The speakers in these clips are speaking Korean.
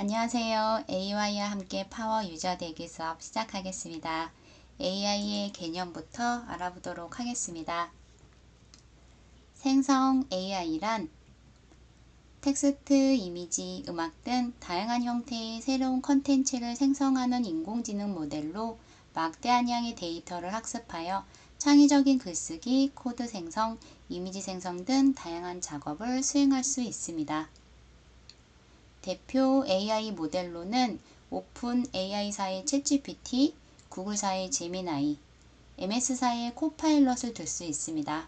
안녕하세요. AI와 함께 파워 유저 되기 수업 시작하겠습니다. AI의 개념부터 알아보도록 하겠습니다. 생성 AI란 텍스트, 이미지, 음악 등 다양한 형태의 새로운 컨텐츠를 생성하는 인공지능 모델로 막대한 양의 데이터를 학습하여 창의적인 글쓰기, 코드 생성, 이미지 생성 등 다양한 작업을 수행할 수 있습니다. 대표 AI 모델로는 오픈 AI사의 챗GPT, 구글사의 제미나이, MS사의 코파일럿을 들 수 있습니다.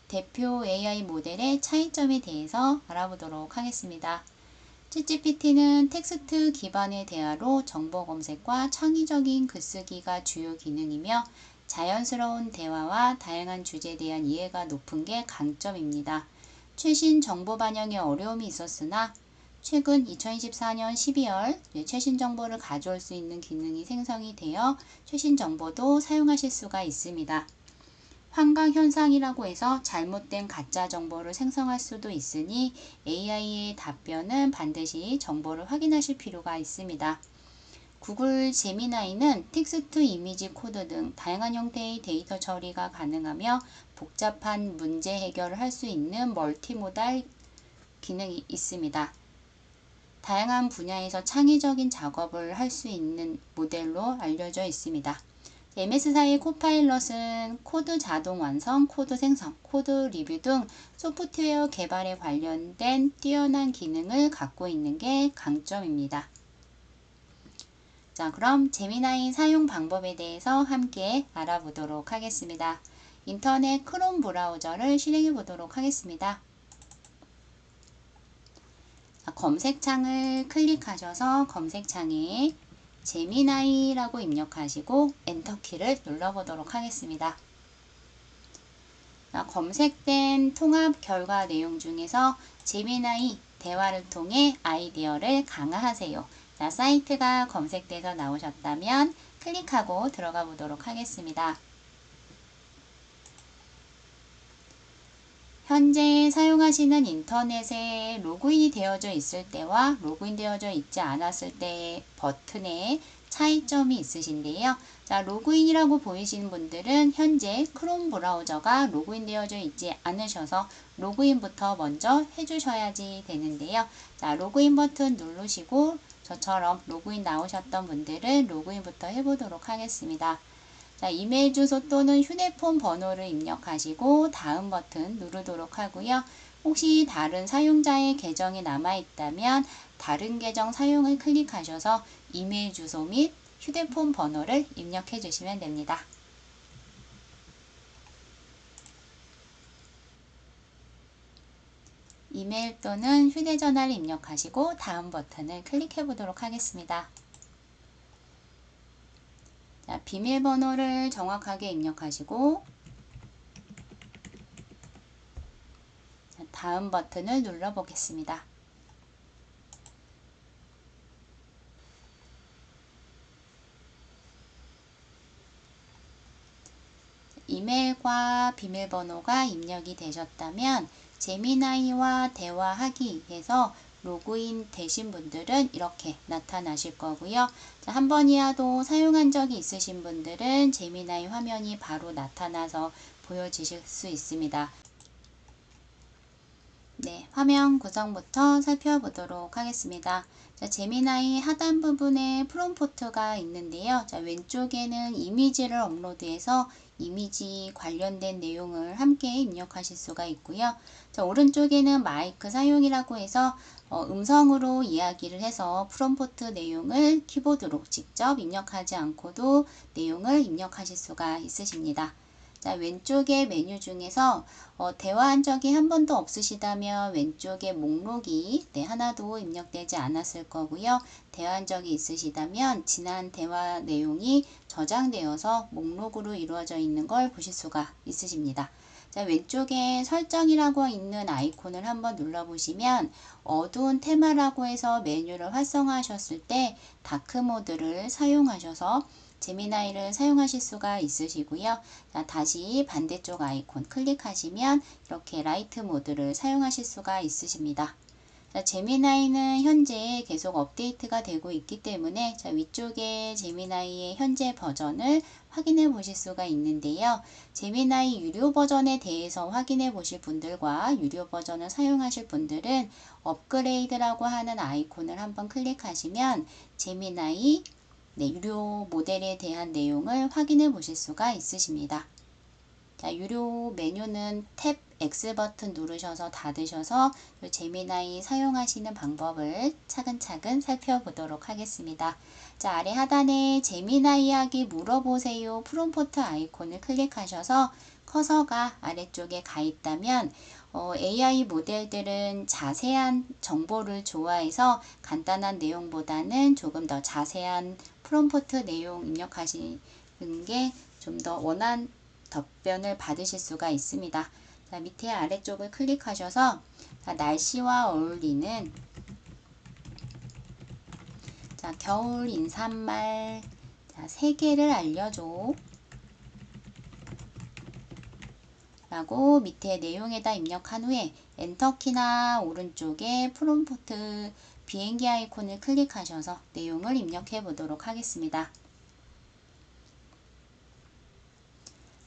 대표 AI 모델의 차이점에 대해서 알아보도록 하겠습니다. 챗GPT는 텍스트 기반의 대화로 정보 검색과 창의적인 글쓰기가 주요 기능이며 자연스러운 대화와 다양한 주제에 대한 이해가 높은 게 강점입니다. 최신 정보 반영에 어려움이 있었으나 최근 2024년 12월 최신 정보를 가져올 수 있는 기능이 생성이 되어 최신 정보도 사용하실 수가 있습니다. 환강현상이라고 해서 잘못된 가짜 정보를 생성할 수도 있으니 AI의 답변은 반드시 정보를 확인하실 필요가 있습니다. 구글 제미나이는 텍스트, 이미지, 코드 등 다양한 형태의 데이터 처리가 가능하며 복잡한 문제 해결을 할 수 있는 멀티모달 기능이 있습니다. 다양한 분야에서 창의적인 작업을 할 수 있는 모델로 알려져 있습니다. MS사의 코파일럿은 코드 자동 완성, 코드 생성, 코드 리뷰 등 소프트웨어 개발에 관련된 뛰어난 기능을 갖고 있는 게 강점입니다. 자, 그럼 제미나이 사용 방법에 대해서 함께 알아보도록 하겠습니다. 인터넷 크롬 브라우저를 실행해 보도록 하겠습니다. 자, 검색창을 클릭하셔서 검색창에 제미나이라고 입력하시고 엔터키를 눌러보도록 하겠습니다. 자, 검색된 통합 결과 내용 중에서 제미나이 대화를 통해 아이디어를 강화하세요. 자, 사이트가 검색돼서 나오셨다면 클릭하고 들어가 보도록 하겠습니다. 현재 사용하시는 인터넷에 로그인이 되어져 있을 때와 로그인 되어져 있지 않았을 때의 버튼에 차이점이 있으신데요. 자, 로그인이라고 보이시는 분들은 현재 크롬 브라우저가 로그인 되어져 있지 않으셔서 로그인부터 먼저 해주셔야지 되는데요. 자, 로그인 버튼 누르시고 저처럼 로그인 나오셨던 분들은 로그인부터 해보도록 하겠습니다. 자, 이메일 주소 또는 휴대폰 번호를 입력하시고 다음 버튼 누르도록 하고요. 혹시 다른 사용자의 계정이 남아있다면 다른 계정 사용을 클릭하셔서 이메일 주소 및 휴대폰 번호를 입력해 주시면 됩니다. 이메일 또는 휴대전화를 입력하시고 다음 버튼을 클릭해 보도록 하겠습니다. 자, 비밀번호를 정확하게 입력하시고 다음 버튼을 눌러 보겠습니다. 이메일과 비밀번호가 입력이 되셨다면 제미나이와 대화하기에서 로그인 되신 분들은 이렇게 나타나실 거고요. 한 번이라도 사용한 적이 있으신 분들은 제미나이 화면이 바로 나타나서 보여지실 수 있습니다. 네, 화면 구성부터 살펴보도록 하겠습니다. 자, 제미나이 하단 부분에 프롬프트가 있는데요. 자, 왼쪽에는 이미지를 업로드해서 이미지 관련된 내용을 함께 입력하실 수가 있고요. 자, 오른쪽에는 마이크 사용이라고 해서 음성으로 이야기를 해서 프롬프트 내용을 키보드로 직접 입력하지 않고도 내용을 입력하실 수가 있으십니다. 자, 왼쪽의 메뉴 중에서 대화한 적이 한 번도 없으시다면 왼쪽에 목록이 하나도 입력되지 않았을 거고요. 대화한 적이 있으시다면 지난 대화 내용이 저장되어서 목록으로 이루어져 있는 걸 보실 수가 있으십니다. 자, 왼쪽에 설정이라고 있는 아이콘을 한번 눌러보시면 어두운 테마라고 해서 메뉴를 활성화하셨을 때 다크 모드를 사용하셔서 제미나이를 사용하실 수가 있으시고요. 자, 다시 반대쪽 아이콘 클릭하시면 이렇게 라이트 모드를 사용하실 수가 있으십니다. 자, 제미나이는 현재 계속 업데이트가 되고 있기 때문에 자, 위쪽에 제미나이의 현재 버전을 확인해 보실 수가 있는데요. 제미나이 유료 버전에 대해서 확인해 보실 분들과 유료 버전을 사용하실 분들은 업그레이드라고 하는 아이콘을 한번 클릭하시면 제미나이 유료 모델에 대한 내용을 확인해 보실 수가 있으십니다. 자, 유료 메뉴는 탭 X 버튼 누르셔서 닫으셔서 제미나이 사용하시는 방법을 차근차근 살펴보도록 하겠습니다. 자, 아래 하단에 제미나이에게 물어보세요 프롬프트 아이콘을 클릭하셔서 커서가 아래쪽에 가 있다면 AI 모델들은 자세한 정보를 좋아해서 간단한 내용보다는 조금 더 자세한 프롬프트 내용 입력하시는 게 좀 더 원한 답변을 받으실 수가 있습니다. 자, 밑에 아래쪽을 클릭하셔서 자, 날씨와 어울리는 자, 겨울 인사말 자, 3개를 알려줘 라고 밑에 내용에다 입력한 후에 엔터키나 오른쪽에 프롬프트 비행기 아이콘을 클릭하셔서 내용을 입력해 보도록 하겠습니다.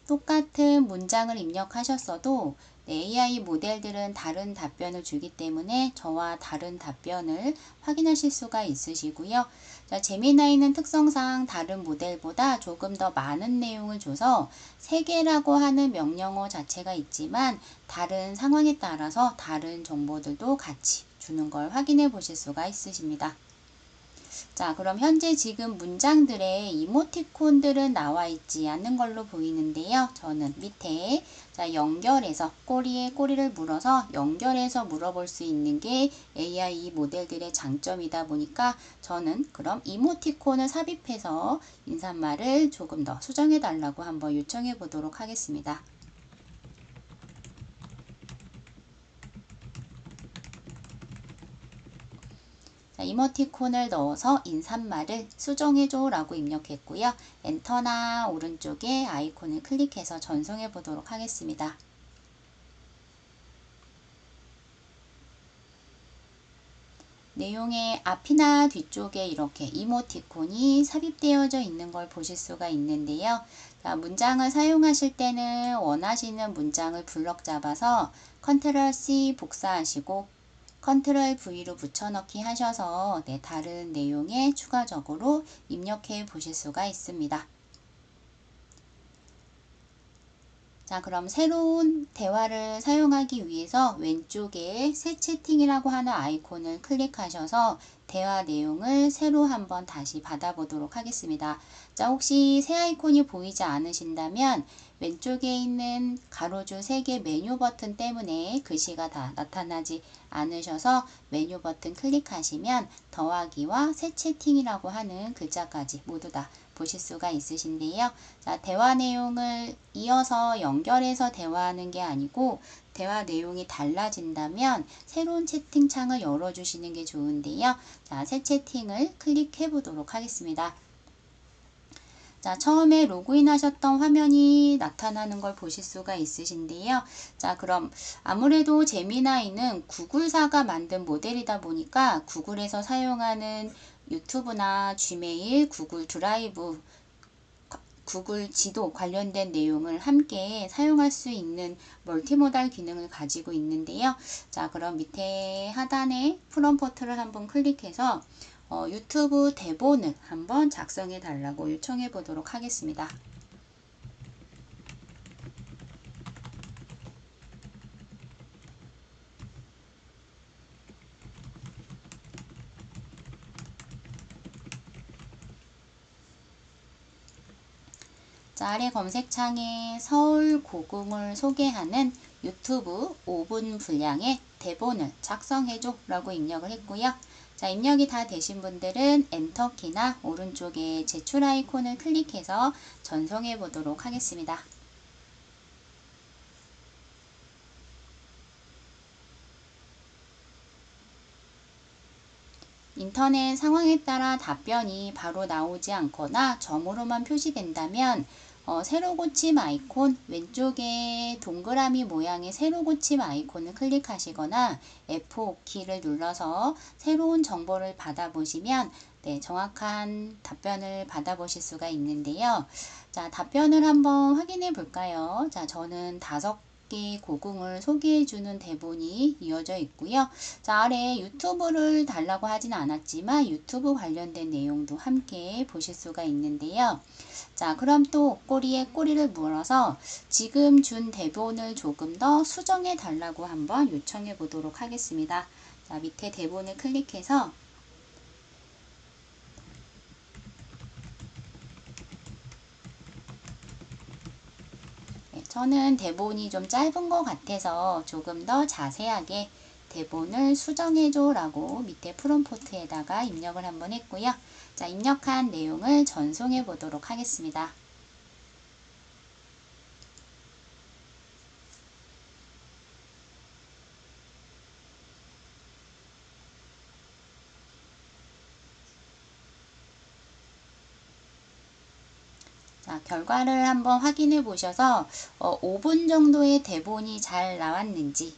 똑같은 문장을 입력하셨어도 AI 모델들은 다른 답변을 주기 때문에 저와 다른 답변을 확인하실 수가 있으시고요. 자, 제미나이는 특성상 다른 모델보다 조금 더 많은 내용을 줘서 3개라고 하는 명령어 자체가 있지만 다른 상황에 따라서 다른 정보들도 같이 주는 걸 확인해 보실 수가 있으십니다. 자, 그럼 현재 지금 문장들의 이모티콘들은 나와 있지 않는 걸로 보이는데요. 저는 밑에 자, 연결해서 꼬리에 꼬리를 물어서 연결해서 물어볼 수 있는 게 AI 모델들의 장점이다 보니까 저는 그럼 이모티콘을 삽입해서 인사말을 조금 더 수정해 달라고 한번 요청해 보도록 하겠습니다. 자, 이모티콘을 넣어서 인사말을 수정해줘 라고 입력했고요. 엔터나 오른쪽에 아이콘을 클릭해서 전송해 보도록 하겠습니다. 내용의 앞이나 뒤쪽에 이렇게 이모티콘이 삽입되어져 있는 걸 보실 수가 있는데요. 자, 문장을 사용하실 때는 원하시는 문장을 블럭 잡아서 컨트롤 C 복사하시고 컨트롤 V로 붙여넣기 하셔서 다른 내용에 추가적으로 입력해 보실 수가 있습니다. 자, 그럼 새로운 대화를 사용하기 위해서 왼쪽에 새 채팅이라고 하는 아이콘을 클릭하셔서 대화 내용을 새로 한번 다시 받아보도록 하겠습니다. 자, 혹시 새 아이콘이 보이지 않으신다면 왼쪽에 있는 가로줄 3개 메뉴 버튼 때문에 글씨가 다 나타나지 않으셔서 메뉴 버튼 클릭하시면 더하기와 새 채팅이라고 하는 글자까지 모두 다 보실 수가 있으신데요. 자, 대화 내용을 이어서 연결해서 대화하는 게 아니고 대화 내용이 달라진다면 새로운 채팅창을 열어주시는 게 좋은데요. 자, 새 채팅을 클릭해 보도록 하겠습니다. 자, 처음에 로그인 하셨던 화면이 나타나는 걸 보실 수가 있으신데요. 자, 그럼 아무래도 제미나이는 구글사가 만든 모델이다 보니까 구글에서 사용하는 유튜브나 지메일, 구글 드라이브, 구글 지도 관련된 내용을 함께 사용할 수 있는 멀티모달 기능을 가지고 있는데요. 자, 그럼 밑에 하단에 프롬프트를 한번 클릭해서 유튜브 대본을 한번 작성해 달라고 요청해 보도록 하겠습니다. 자, 아래 검색창에 서울 고궁을 소개하는 유튜브 5분 분량의 대본을 작성해줘 라고 입력을 했고요. 자, 입력이 다 되신 분들은 엔터키나 오른쪽에 제출 아이콘을 클릭해서 전송해 보도록 하겠습니다. 인터넷 상황에 따라 답변이 바로 나오지 않거나 점으로만 표시된다면 세로 고침 아이콘 왼쪽에 동그라미 모양의 세로 고침 아이콘을 클릭하시거나 F5 키를 눌러서 새로운 정보를 받아보시면 네, 정확한 답변을 받아보실 수가 있는데요. 자, 답변을 한번 확인해 볼까요? 자, 저는 5개 고궁을 소개해주는 대본이 이어져 있고요. 자, 아래 유튜브를 달라고 하진 않았지만 유튜브 관련된 내용도 함께 보실 수가 있는데요. 자, 그럼 또 꼬리에 꼬리를 물어서 지금 준 대본을 조금 더 수정해 달라고 한번 요청해 보도록 하겠습니다. 자, 밑에 대본을 클릭해서 저는 대본이 좀 짧은 것 같아서 조금 더 자세하게 대본을 수정해줘 라고 밑에 프롬프트에다가 입력을 한번 했고요. 자, 입력한 내용을 전송해 보도록 하겠습니다. 자, 결과를 한번 확인해 보셔서 5분 정도의 대본이 잘 나왔는지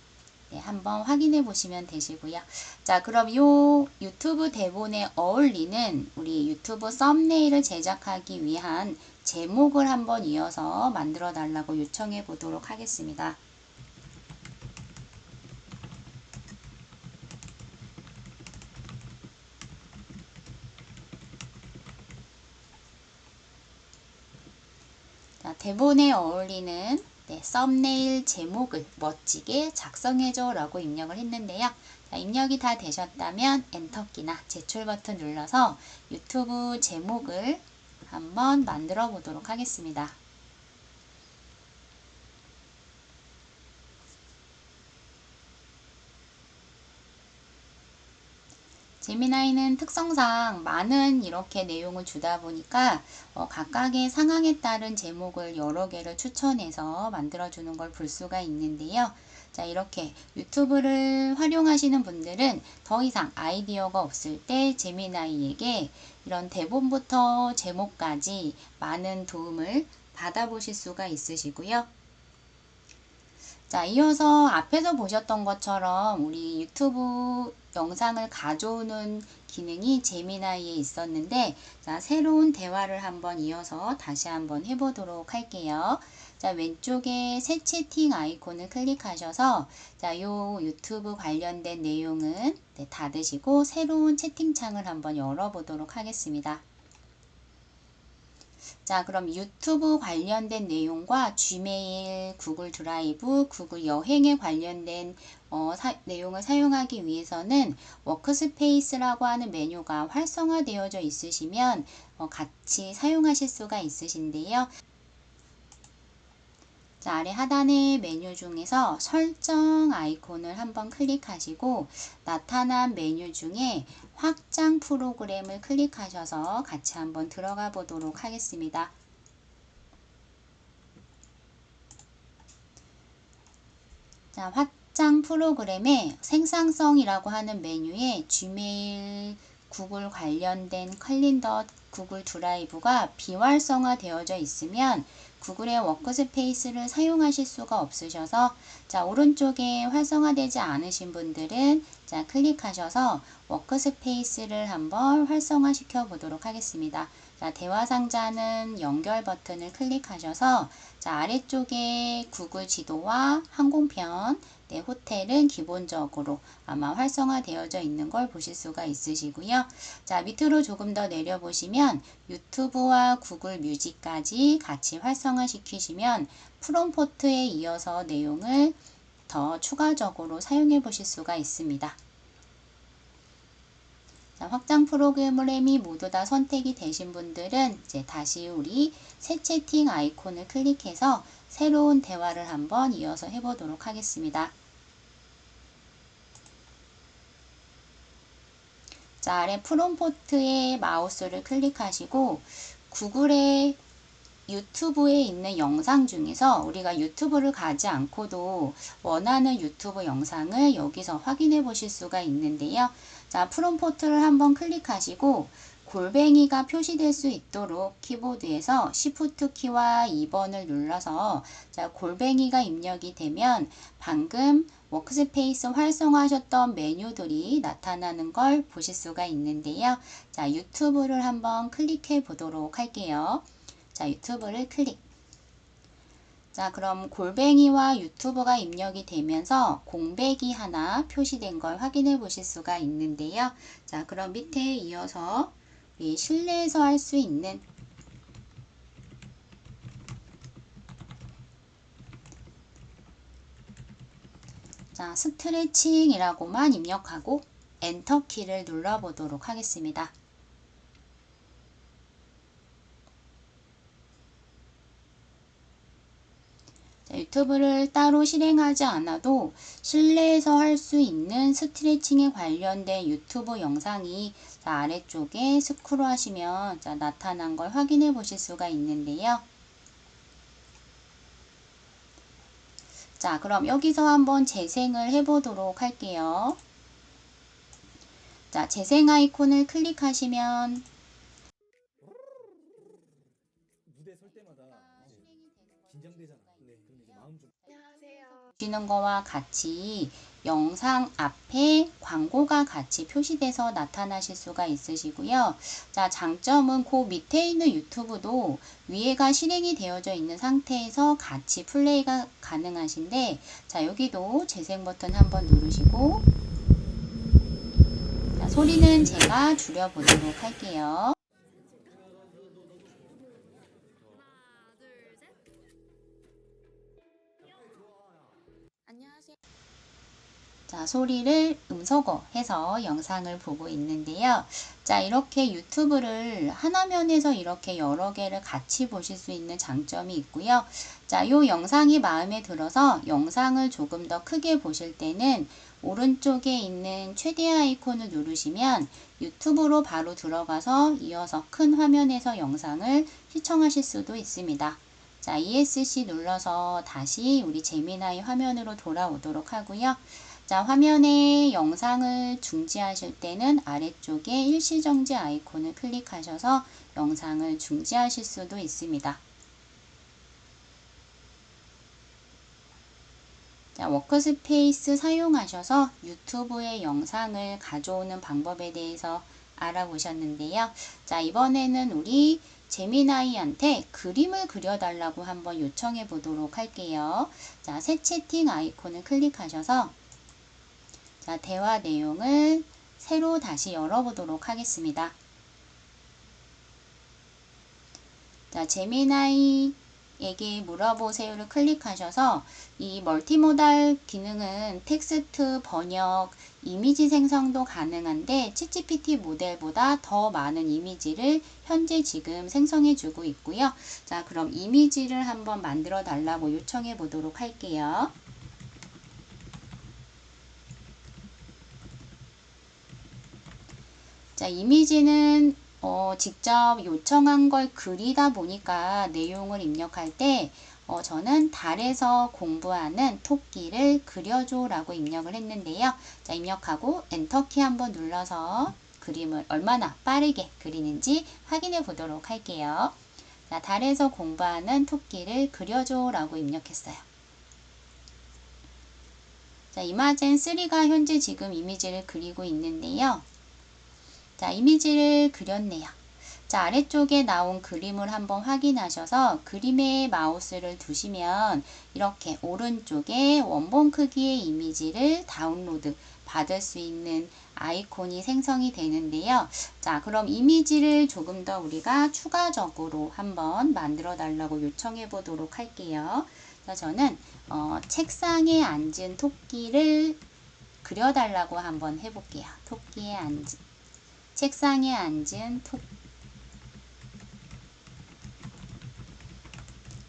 네, 한번 확인해 보시면 되시고요. 자, 그럼 요 유튜브 대본에 어울리는 우리 유튜브 썸네일을 제작하기 위한 제목을 한번 이어서 만들어 달라고 요청해 보도록 하겠습니다. 자, 대본에 어울리는 네, 썸네일 제목을 멋지게 작성해줘 라고 입력을 했는데요. 자, 입력이 다 되셨다면 엔터키나 제출 버튼 눌러서 유튜브 제목을 한번 만들어 보도록 하겠습니다. 제미나이는 특성상 많은 이렇게 내용을 주다 보니까 각각의 상황에 따른 제목을 여러 개를 추천해서 만들어주는 걸 볼 수가 있는데요. 자, 이렇게 유튜브를 활용하시는 분들은 더 이상 아이디어가 없을 때 제미나이에게 이런 대본부터 제목까지 많은 도움을 받아보실 수가 있으시고요. 자, 이어서 앞에서 보셨던 것처럼 우리 유튜브 영상을 가져오는 기능이 제미나이에 있었는데, 자, 새로운 대화를 한번 이어서 다시 한번 해보도록 할게요. 자, 왼쪽에 새 채팅 아이콘을 클릭하셔서 자, 요 유튜브 관련된 내용은 네, 닫으시고 새로운 채팅창을 한번 열어보도록 하겠습니다. 자, 그럼 유튜브 관련된 내용과 지메일, 구글 드라이브, 구글 여행에 관련된 내용을 사용하기 위해서는 워크스페이스라고 하는 메뉴가 활성화되어져 있으시면 같이 사용하실 수가 있으신데요. 자, 아래 하단의 메뉴 중에서 설정 아이콘을 한번 클릭하시고 나타난 메뉴 중에 확장 프로그램을 클릭하셔서 같이 한번 들어가 보도록 하겠습니다. 자, 확장 프로그램의 생산성이라고 하는 메뉴에 지메일, 구글 관련된 캘린더, 구글 드라이브가 비활성화 되어져 있으면 구글의 워크스페이스를 사용하실 수가 없으셔서 자, 오른쪽에 활성화되지 않으신 분들은 자, 클릭하셔서 워크스페이스를 한번 활성화 시켜 보도록 하겠습니다. 자, 대화 상자는 연결 버튼을 클릭하셔서 자, 아래쪽에 구글 지도와 항공편, 네, 호텔은 기본적으로 아마 활성화되어져 있는 걸 보실 수가 있으시고요. 자, 밑으로 조금 더 내려보시면 유튜브와 구글 뮤직까지 같이 활성화 시키시면 프롬포트에 이어서 내용을 더 추가적으로 사용해 보실 수가 있습니다. 자, 확장 프로그램이 모두 다 선택이 되신 분들은 이제 다시 우리 새 채팅 아이콘을 클릭해서 새로운 대화를 한번 이어서 해보도록 하겠습니다. 자, 아래 프롬포트에 마우스를 클릭하시고 구글의 유튜브에 있는 영상 중에서 우리가 유튜브를 가지 않고도 원하는 유튜브 영상을 여기서 확인해 보실 수가 있는데요. 자, 프롬포트를 한번 클릭하시고 골뱅이가 표시될 수 있도록 키보드에서 Shift 키와 2번을 눌러서 자, 골뱅이가 입력이 되면 방금 워크스페이스 활성화하셨던 메뉴들이 나타나는 걸 보실 수가 있는데요. 자, 유튜브를 한번 클릭해 보도록 할게요. 자, 유튜브를 클릭. 자, 그럼 골뱅이와 유튜브가 입력이 되면서 공백이 하나 표시된 걸 확인해 보실 수가 있는데요. 자, 그럼 밑에 이어서 우리 실내에서 할 수 있는 자, 스트레칭이라고만 입력하고 엔터 키를 눌러 보도록 하겠습니다. 자, 유튜브를 따로 실행하지 않아도 실내에서 할 수 있는 스트레칭에 관련된 유튜브 영상이 자, 아래쪽에 스크롤 하시면 자, 나타난 걸 확인해 보실 수가 있는데요. 자, 그럼 여기서 한번 재생을 해 보도록 할게요. 자, 재생 아이콘을 클릭하시면 무대 설 때마다 긴장되잖아. 네, 그럼 이제 마음 좀. 안녕하세요. 보시는 거와 같이 영상 앞에 광고가 같이 표시돼서 나타나실 수가 있으시고요. 자, 장점은 그 밑에 있는 유튜브도 위에가 실행이 되어져 있는 상태에서 같이 플레이가 가능하신데 자, 여기도 재생 버튼 한번 누르시고 자, 소리는 제가 줄여보도록 할게요. 안녕하세요. 자, 소리를 음소거 해서 영상을 보고 있는데요. 자, 이렇게 유튜브를 하나면에서 이렇게 여러 개를 같이 보실 수 있는 장점이 있고요. 자, 이 영상이 마음에 들어서 영상을 조금 더 크게 보실 때는 오른쪽에 있는 최대 아이콘을 누르시면 유튜브로 바로 들어가서 이어서 큰 화면에서 영상을 시청하실 수도 있습니다. 자, ESC 눌러서 다시 우리 제미나이 화면으로 돌아오도록 하고요. 자, 화면에 영상을 중지하실 때는 아래쪽에 일시정지 아이콘을 클릭하셔서 영상을 중지하실 수도 있습니다. 자, 워크스페이스 사용하셔서 유튜브에 영상을 가져오는 방법에 대해서 알아보셨는데요. 자, 이번에는 우리 제미나이한테 그림을 그려달라고 한번 요청해 보도록 할게요. 자, 새 채팅 아이콘을 클릭하셔서 자, 대화 내용을 새로 다시 열어보도록 하겠습니다. 자, 제미나이에게 물어보세요를 클릭하셔서 이 멀티모달 기능은 텍스트 번역, 이미지 생성도 가능한데 챗GPT 모델보다 더 많은 이미지를 현재 지금 생성해 주고 있고요. 자, 그럼 이미지를 한번 만들어 달라고 요청해 보도록 할게요. 자, 이미지는 직접 요청한 걸 그리다 보니까 내용을 입력할 때 저는 달에서 공부하는 토끼를 그려줘 라고 입력을 했는데요. 자, 입력하고 엔터키 한번 눌러서 그림을 얼마나 빠르게 그리는지 확인해 보도록 할게요. 자, 달에서 공부하는 토끼를 그려줘 라고 입력했어요. 자, 이마젠3가 현재 지금 이미지를 그리고 있는데요. 자, 이미지를 그렸네요. 자, 아래쪽에 나온 그림을 한번 확인하셔서 그림에 마우스를 두시면 이렇게 오른쪽에 원본 크기의 이미지를 다운로드 받을 수 있는 아이콘이 생성이 되는데요. 자, 그럼 이미지를 조금 더 우리가 추가적으로 한번 만들어 달라고 요청해 보도록 할게요. 자, 저는 책상에 앉은 토끼를 그려달라고 한번 해볼게요. 토끼에 앉은 책상에 앉은 토끼.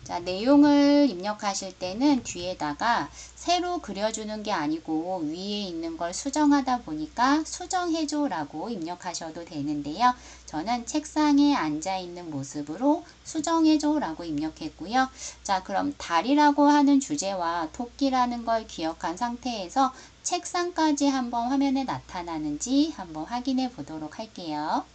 자, 내용을 입력하실 때는 뒤에다가 새로 그려주는 게 아니고 위에 있는 걸 수정하다 보니까 수정해줘 라고 입력하셔도 되는데요. 저는 책상에 앉아있는 모습으로 수정해줘 라고 입력했고요. 자, 그럼 달이라고 하는 주제와 토끼라는 걸 기억한 상태에서 책상까지 한번 화면에 나타나는지 한번 확인해 보도록 할게요.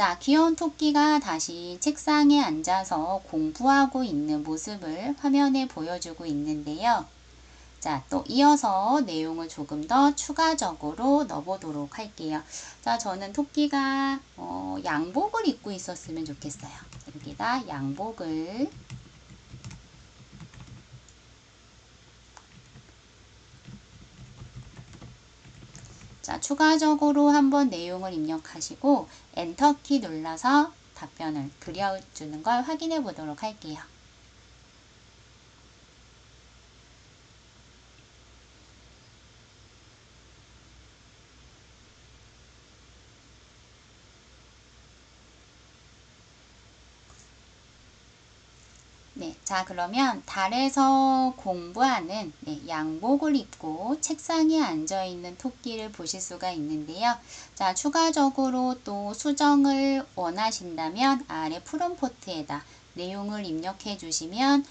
자, 귀여운 토끼가 다시 책상에 앉아서 공부하고 있는 모습을 화면에 보여주고 있는데요. 자, 또 이어서 내용을 조금 더 추가적으로 넣어보도록 할게요. 자, 저는 토끼가 양복을 입고 있었으면 좋겠어요. 여기다 양복을 자, 추가적으로 한번 내용을 입력하시고 엔터키 눌러서 답변을 그려주는 걸 확인해 보도록 할게요. 네, 자 그러면 달에서 공부하는 양복을 입고 책상에 앉아 있는 토끼를 보실 수가 있는데요. 자, 추가적으로 또 수정을 원하신다면 아래 프롬프트에다 내용을 입력해 주시면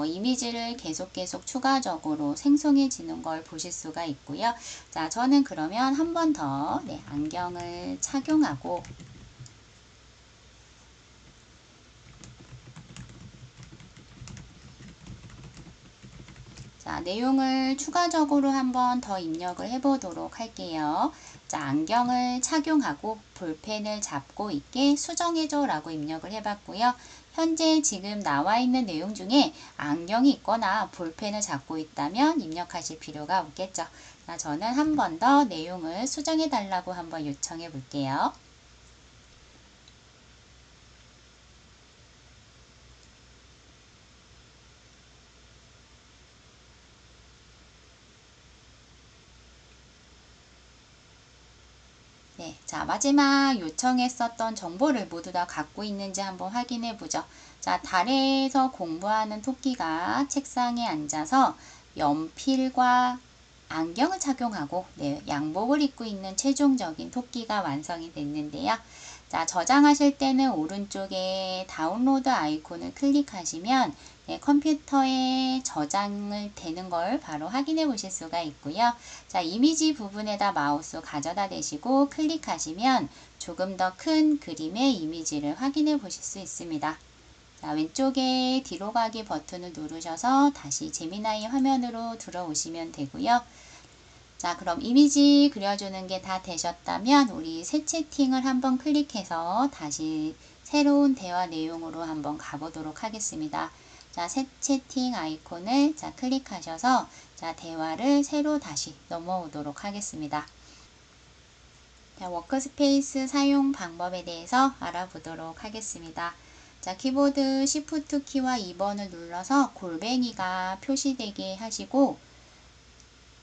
이미지를 계속 추가적으로 생성해지는 걸 보실 수가 있고요. 자, 저는 그러면 한 번 더 안경을 착용하고 자, 내용을 추가적으로 한번 더 입력을 해보도록 할게요. 자, 안경을 착용하고 볼펜을 잡고 있게 수정해줘 라고 입력을 해봤고요. 현재 지금 나와 있는 내용 중에 안경이 있거나 볼펜을 잡고 있다면 입력하실 필요가 없겠죠. 자, 저는 한 번 더 내용을 수정해 달라고 한번 요청해 볼게요. 네, 자 마지막 요청했었던 정보를 모두 다 갖고 있는지 한번 확인해 보죠. 자, 달에서 공부하는 토끼가 책상에 앉아서 연필과 안경을 착용하고 양복을 입고 있는 최종적인 토끼가 완성이 됐는데요. 자, 저장하실 때는 오른쪽에 다운로드 아이콘을 클릭하시면 컴퓨터에 저장을 되는 걸 바로 확인해 보실 수가 있고요. 자, 이미지 부분에다 마우스 가져다 대시고 클릭하시면 조금 더 큰 그림의 이미지를 확인해 보실 수 있습니다. 자, 왼쪽에 뒤로 가기 버튼을 누르셔서 다시 제미나이 화면으로 들어오시면 되고요. 자, 그럼 이미지 그려주는 게 다 되셨다면 우리 새 채팅을 한번 클릭해서 다시 새로운 대화 내용으로 한번 가보도록 하겠습니다. 자, 새 채팅 아이콘을 클릭하셔서 대화를 새로 다시 넘어오도록 하겠습니다. 자, 워크스페이스 사용 방법에 대해서 알아보도록 하겠습니다. 자, 키보드 Shift 키와 2번을 눌러서 골뱅이가 표시되게 하시고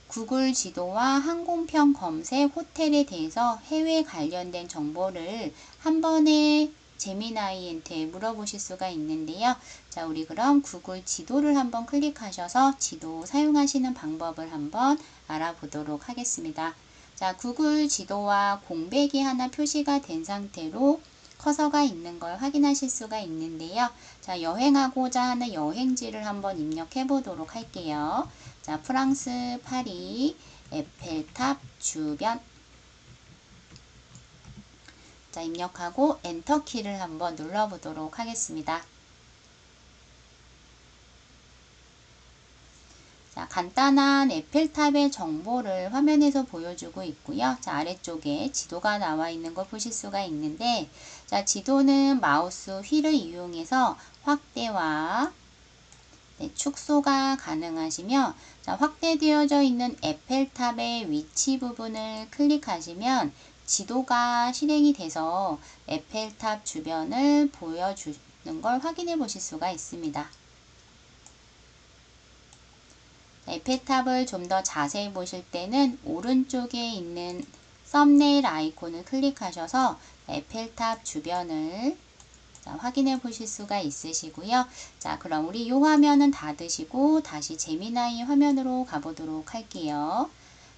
구글 지도와 항공편 검색, 호텔에 대해서 해외 관련된 정보를 한 번에 제미나이한테 물어보실 수가 있는데요. 자, 우리 그럼 구글 지도를 한번 클릭하셔서 지도 사용하시는 방법을 한번 알아보도록 하겠습니다. 자, 구글 지도와 공백이 하나 표시가 된 상태로 커서가 있는 걸 확인하실 수가 있는데요. 자, 여행하고자 하는 여행지를 한번 입력해 보도록 할게요. 자, 프랑스 파리 에펠탑 주변 자, 입력하고 엔터키를 한번 눌러보도록 하겠습니다. 자, 간단한 에펠탑의 정보를 화면에서 보여주고 있고요. 자, 아래쪽에 지도가 나와 있는 걸 보실 수가 있는데, 자, 지도는 마우스 휠을 이용해서 확대와 축소가 가능하시며, 자, 확대되어져 있는 에펠탑의 위치 부분을 클릭하시면 지도가 실행이 돼서 에펠탑 주변을 보여주는 걸 확인해 보실 수가 있습니다. 에펠탑을 좀 더 자세히 보실 때는 오른쪽에 있는 썸네일 아이콘을 클릭하셔서 에펠탑 주변을 확인해 보실 수가 있으시고요. 자, 그럼 우리 이 화면은 닫으시고 다시 제미나이 화면으로 가보도록 할게요.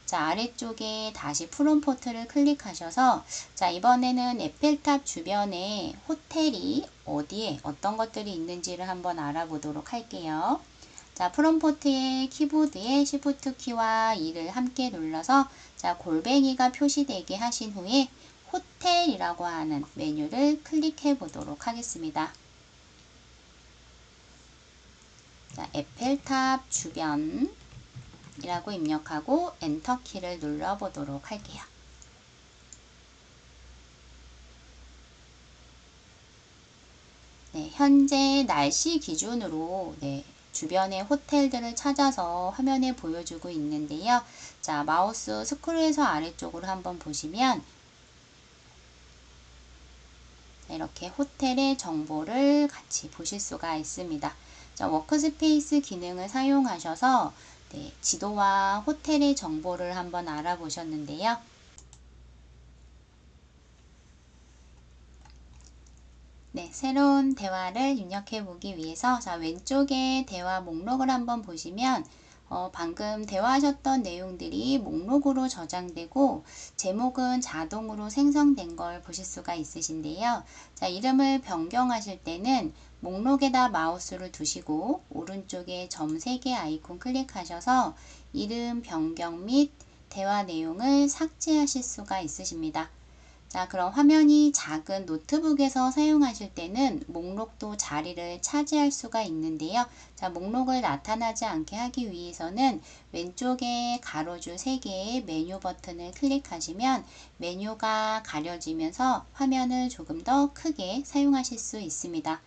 자, 아래쪽에 다시 프롬포트를 클릭하셔서 자, 이번에는 에펠탑 주변에 호텔이 어디에 어떤 것들이 있는지를 한번 알아보도록 할게요. 자, 프롬포트의 키보드에 Shift 키와 2를 함께 눌러서 자, 골뱅이가 표시되게 하신 후에 호텔이라고 하는 메뉴를 클릭해 보도록 하겠습니다. 자, 에펠탑 주변이라고 입력하고 엔터키를 눌러 보도록 할게요. 네, 현재 날씨 기준으로 주변의 호텔들을 찾아서 화면에 보여주고 있는데요. 자, 마우스 스크롤에서 아래쪽으로 한번 보시면 이렇게 호텔의 정보를 같이 보실 수가 있습니다. 자, 워크스페이스 기능을 사용하셔서 지도와 호텔의 정보를 한번 알아보셨는데요. 네, 새로운 대화를 입력해 보기 위해서 자, 왼쪽에 대화 목록을 한번 보시면 방금 대화하셨던 내용들이 목록으로 저장되고 제목은 자동으로 생성된 걸 보실 수가 있으신데요. 자, 이름을 변경하실 때는 목록에다 마우스를 두시고 오른쪽에 점 3개 아이콘 클릭하셔서 이름 변경 및 대화 내용을 삭제하실 수가 있으십니다. 자, 그럼 화면이 작은 노트북에서 사용하실 때는 목록도 자리를 차지할 수가 있는데요. 자, 목록을 나타나지 않게 하기 위해서는 왼쪽에 가로줄 3개의 메뉴 버튼을 클릭하시면 메뉴가 가려지면서 화면을 조금 더 크게 사용하실 수 있습니다.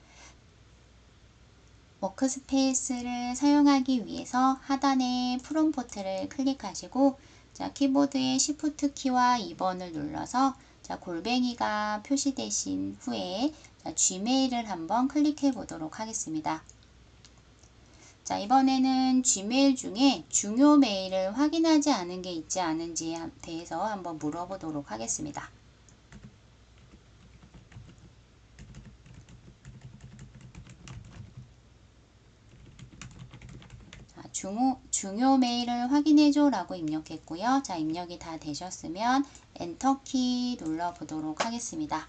워크스페이스를 사용하기 위해서 하단에 프롬프트를 클릭하시고 자, 키보드의 Shift 키와 2번을 눌러서 자, 골뱅이가 표시되신 후에 자, Gmail을 한번 클릭해 보도록 하겠습니다. 자, 이번에는 Gmail 중에 중요 메일을 확인하지 않은 게 있지 않은지에 대해서 한번 물어보도록 하겠습니다. 중요 메일을 확인해줘 라고 입력했고요. 자, 입력이 다 되셨으면 엔터키 눌러 보도록 하겠습니다.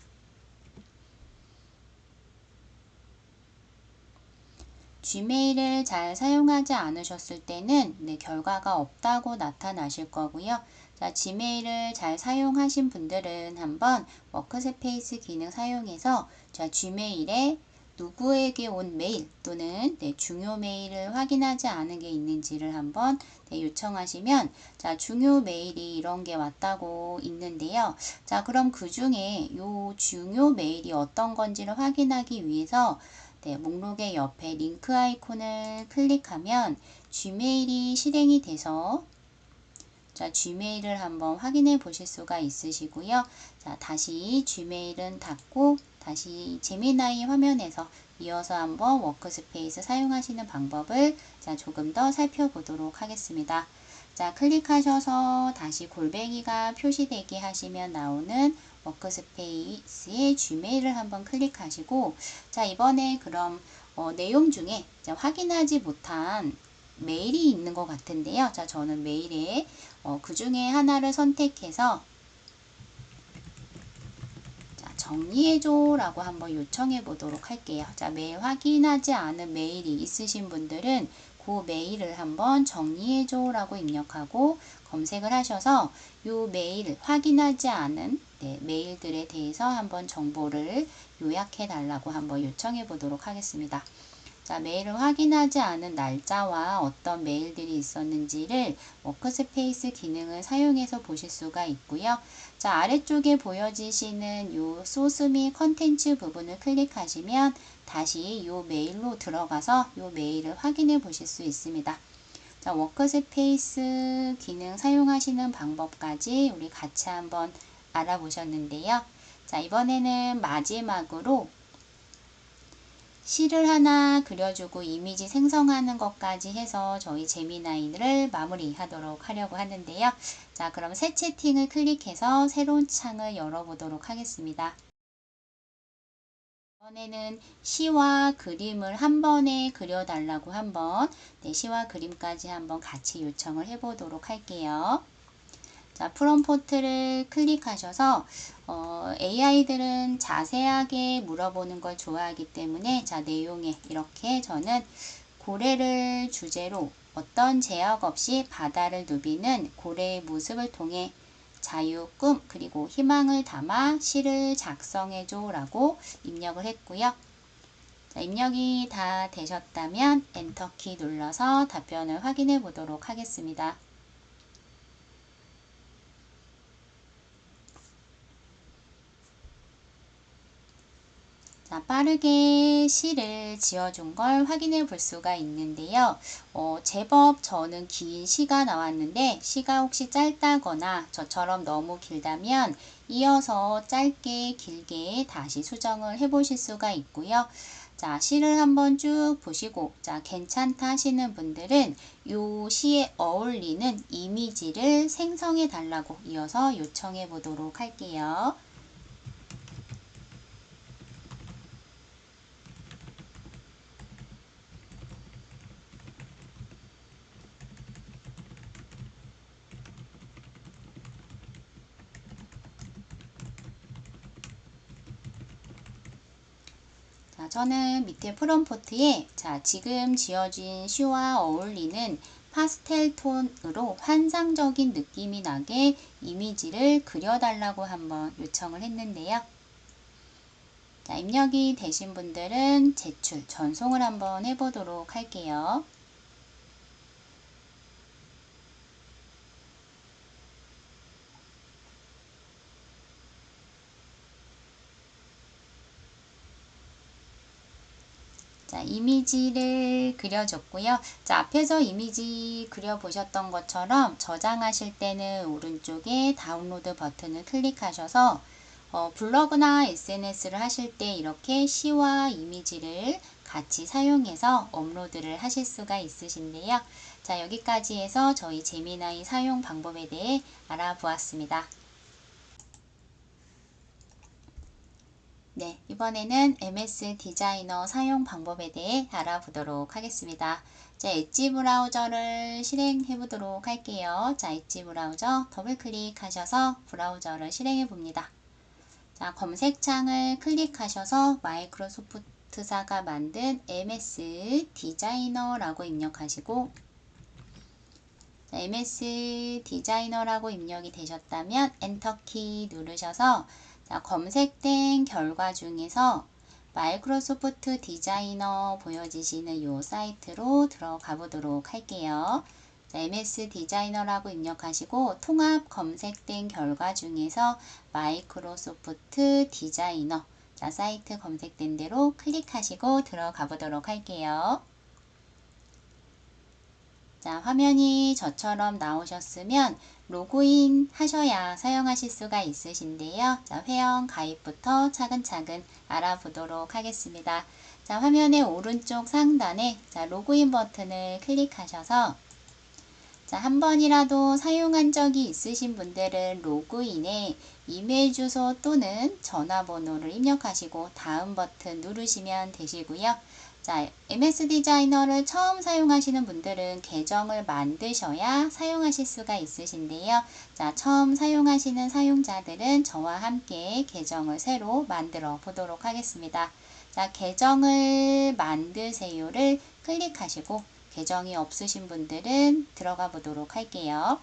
Gmail을 잘 사용하지 않으셨을 때는 결과가 없다고 나타나실 거고요. 자, Gmail을 잘 사용하신 분들은 한번 워크스페이스 기능 사용해서 자, Gmail에 누구에게 온 메일 또는 중요 메일을 확인하지 않은 게 있는지를 한번 요청하시면 자, 중요 메일이 이런 게 왔다고 있는데요. 자, 그럼 그 중에 요 중요 메일이 어떤 건지를 확인하기 위해서 목록의 옆에 링크 아이콘을 클릭하면 Gmail이 실행이 돼서 자, Gmail을 한번 확인해 보실 수가 있으시고요. 자, 다시 Gmail은 닫고 다시 제미나이 화면에서 이어서 한번 워크스페이스 사용하시는 방법을 자, 조금 더 살펴보도록 하겠습니다. 자, 클릭하셔서 다시 골뱅이가 표시되게 하시면 나오는 워크스페이스의 Gmail을 한번 클릭하시고 자, 이번에 그럼 내용 중에 확인하지 못한 메일이 있는 것 같은데요. 자, 저는 메일에 그 중에 하나를 선택해서 자, 정리해줘 라고 한번 요청해 보도록 할게요. 자, 메일 확인하지 않은 메일이 있으신 분들은 그 메일을 한번 정리해줘 라고 입력하고 검색을 하셔서 이 메일 확인하지 않은 메일들에 대해서 한번 정보를 요약해 달라고 한번 요청해 보도록 하겠습니다. 자, 메일을 확인하지 않은 날짜와 어떤 메일들이 있었는지를 워크스페이스 기능을 사용해서 보실 수가 있고요. 자, 아래쪽에 보여지시는 요 소스 및 컨텐츠 부분을 클릭하시면 다시 요 메일로 들어가서 요 메일을 확인해 보실 수 있습니다. 자, 워크스페이스 기능 사용하시는 방법까지 우리 같이 한번 알아보셨는데요. 자, 이번에는 마지막으로 시를 하나 그려주고 이미지 생성하는 것까지 해서 저희 제미나이를 마무리하도록 하려고 하는데요. 자, 그럼 새 채팅을 클릭해서 새로운 창을 열어보도록 하겠습니다. 이번에는 시와 그림을 한 번에 그려달라고 한번 시와 그림까지 한번 같이 요청을 해보도록 할게요. 자, 프롬프트를 클릭하셔서 AI들은 자세하게 물어보는 걸 좋아하기 때문에 자, 내용에 이렇게 저는 고래를 주제로 어떤 제약 없이 바다를 누비는 고래의 모습을 통해 자유, 꿈, 그리고 희망을 담아 시를 작성해줘 라고 입력을 했고요. 자, 입력이 다 되셨다면 엔터키 눌러서 답변을 확인해 보도록 하겠습니다. 자, 빠르게 시를 지어준 걸 확인해 볼 수가 있는데요. 제법 저는 긴 시가 나왔는데 시가 혹시 짧다거나 저처럼 너무 길다면 이어서 짧게 길게 다시 수정을 해 보실 수가 있고요. 자, 시를 한번 쭉 보시고 자, 괜찮다 하시는 분들은 이 시에 어울리는 이미지를 생성해 달라고 이어서 요청해 보도록 할게요. 자, 저는 밑에 프롬프트에 자, 지금 지어진 시와 어울리는 파스텔 톤으로 환상적인 느낌이 나게 이미지를 그려달라고 한번 요청을 했는데요. 자, 입력이 되신 분들은 제출, 전송을 한번 해보도록 할게요. 자, 이미지를 그려줬고요. 자, 앞에서 이미지 그려보셨던 것처럼 저장하실 때는 오른쪽에 다운로드 버튼을 클릭하셔서 블로그나 SNS를 하실 때 이렇게 시와 이미지를 같이 사용해서 업로드를 하실 수가 있으신데요. 자, 여기까지 해서 저희 제미나이 사용 방법에 대해 알아보았습니다. 네, 이번에는 MS 디자이너 사용 방법에 대해 알아보도록 하겠습니다. 자, 엣지 브라우저를 실행해 보도록 할게요. 자, 엣지 브라우저 더블 클릭하셔서 브라우저를 실행해 봅니다. 자, 검색창을 클릭하셔서 마이크로소프트사가 만든 MS 디자이너라고 입력하시고 자, MS 디자이너라고 입력이 되셨다면 엔터키 누르셔서 자, 검색된 결과 중에서 마이크로소프트 디자이너 보여지시는 이 사이트로 들어가 보도록 할게요. 자, MS 디자이너라고 입력하시고 통합 검색된 결과 중에서 마이크로소프트 디자이너 자, 사이트 검색된 대로 클릭하시고 들어가 보도록 할게요. 자, 화면이 저처럼 나오셨으면 로그인 하셔야 사용하실 수가 있으신데요. 자, 회원 가입부터 차근차근 알아보도록 하겠습니다. 자, 화면의 오른쪽 상단에 자, 로그인 버튼을 클릭하셔서 자, 한 번이라도 사용한 적이 있으신 분들은 로그인에 이메일 주소 또는 전화번호를 입력하시고 다음 버튼 누르시면 되시고요. 자, MS 디자이너를 처음 사용하시는 분들은 계정을 만드셔야 사용하실 수가 있으신데요. 자, 처음 사용하시는 사용자들은 저와 함께 계정을 새로 만들어 보도록 하겠습니다. 자, 계정을 만드세요를 클릭하시고 계정이 없으신 분들은 들어가 보도록 할게요.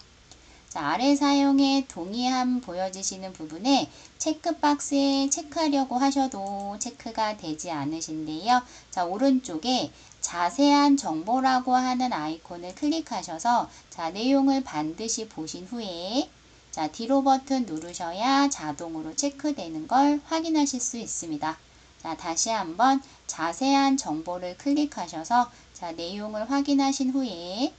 자, 아래 사용에 동의함 보여지시는 부분에 체크박스에 체크하려고 하셔도 체크가 되지 않으신데요. 자, 오른쪽에 자세한 정보라고 하는 아이콘을 클릭하셔서 자, 내용을 반드시 보신 후에 자, 뒤로 버튼 누르셔야 자동으로 체크되는 걸 확인하실 수 있습니다. 자, 다시 한번 자세한 정보를 클릭하셔서 자, 내용을 확인하신 후에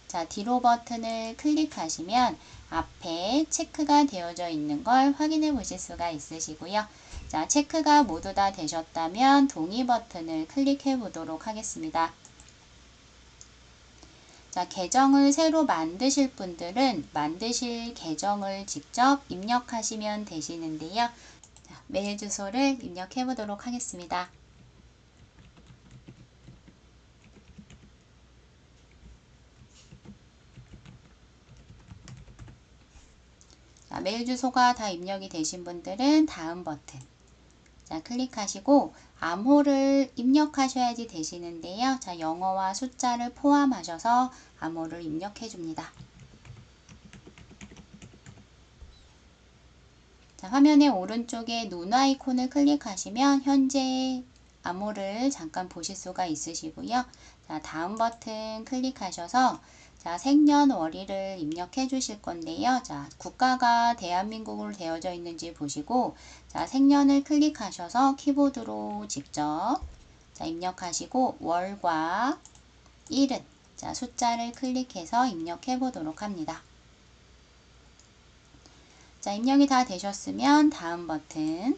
자, 뒤로 버튼을 클릭하시면 앞에 체크가 되어져 있는 걸 확인해 보실 수가 있으시고요. 자, 체크가 모두 다 되셨다면 동의 버튼을 클릭해 보도록 하겠습니다. 자, 계정을 새로 만드실 분들은 만드실 계정을 직접 입력하시면 되시는데요. 자, 메일 주소를 입력해 보도록 하겠습니다. 자, 메일 주소가 다 입력이 되신 분들은 다음 버튼 자, 클릭하시고 암호를 입력하셔야지 되시는데요. 자, 영어와 숫자를 포함하셔서 암호를 입력해 줍니다. 자, 화면의 오른쪽에 눈 아이콘을 클릭하시면 현재 암호를 잠깐 보실 수가 있으시고요. 자, 다음 버튼 클릭하셔서 자, 생년월일을 입력해 주실 건데요. 자, 국가가 대한민국으로 되어져 있는지 보시고 자, 생년을 클릭하셔서 키보드로 직접 자, 입력하시고 월과 일은 자, 숫자를 클릭해서 입력해 보도록 합니다. 자, 입력이 다 되셨으면 다음 버튼.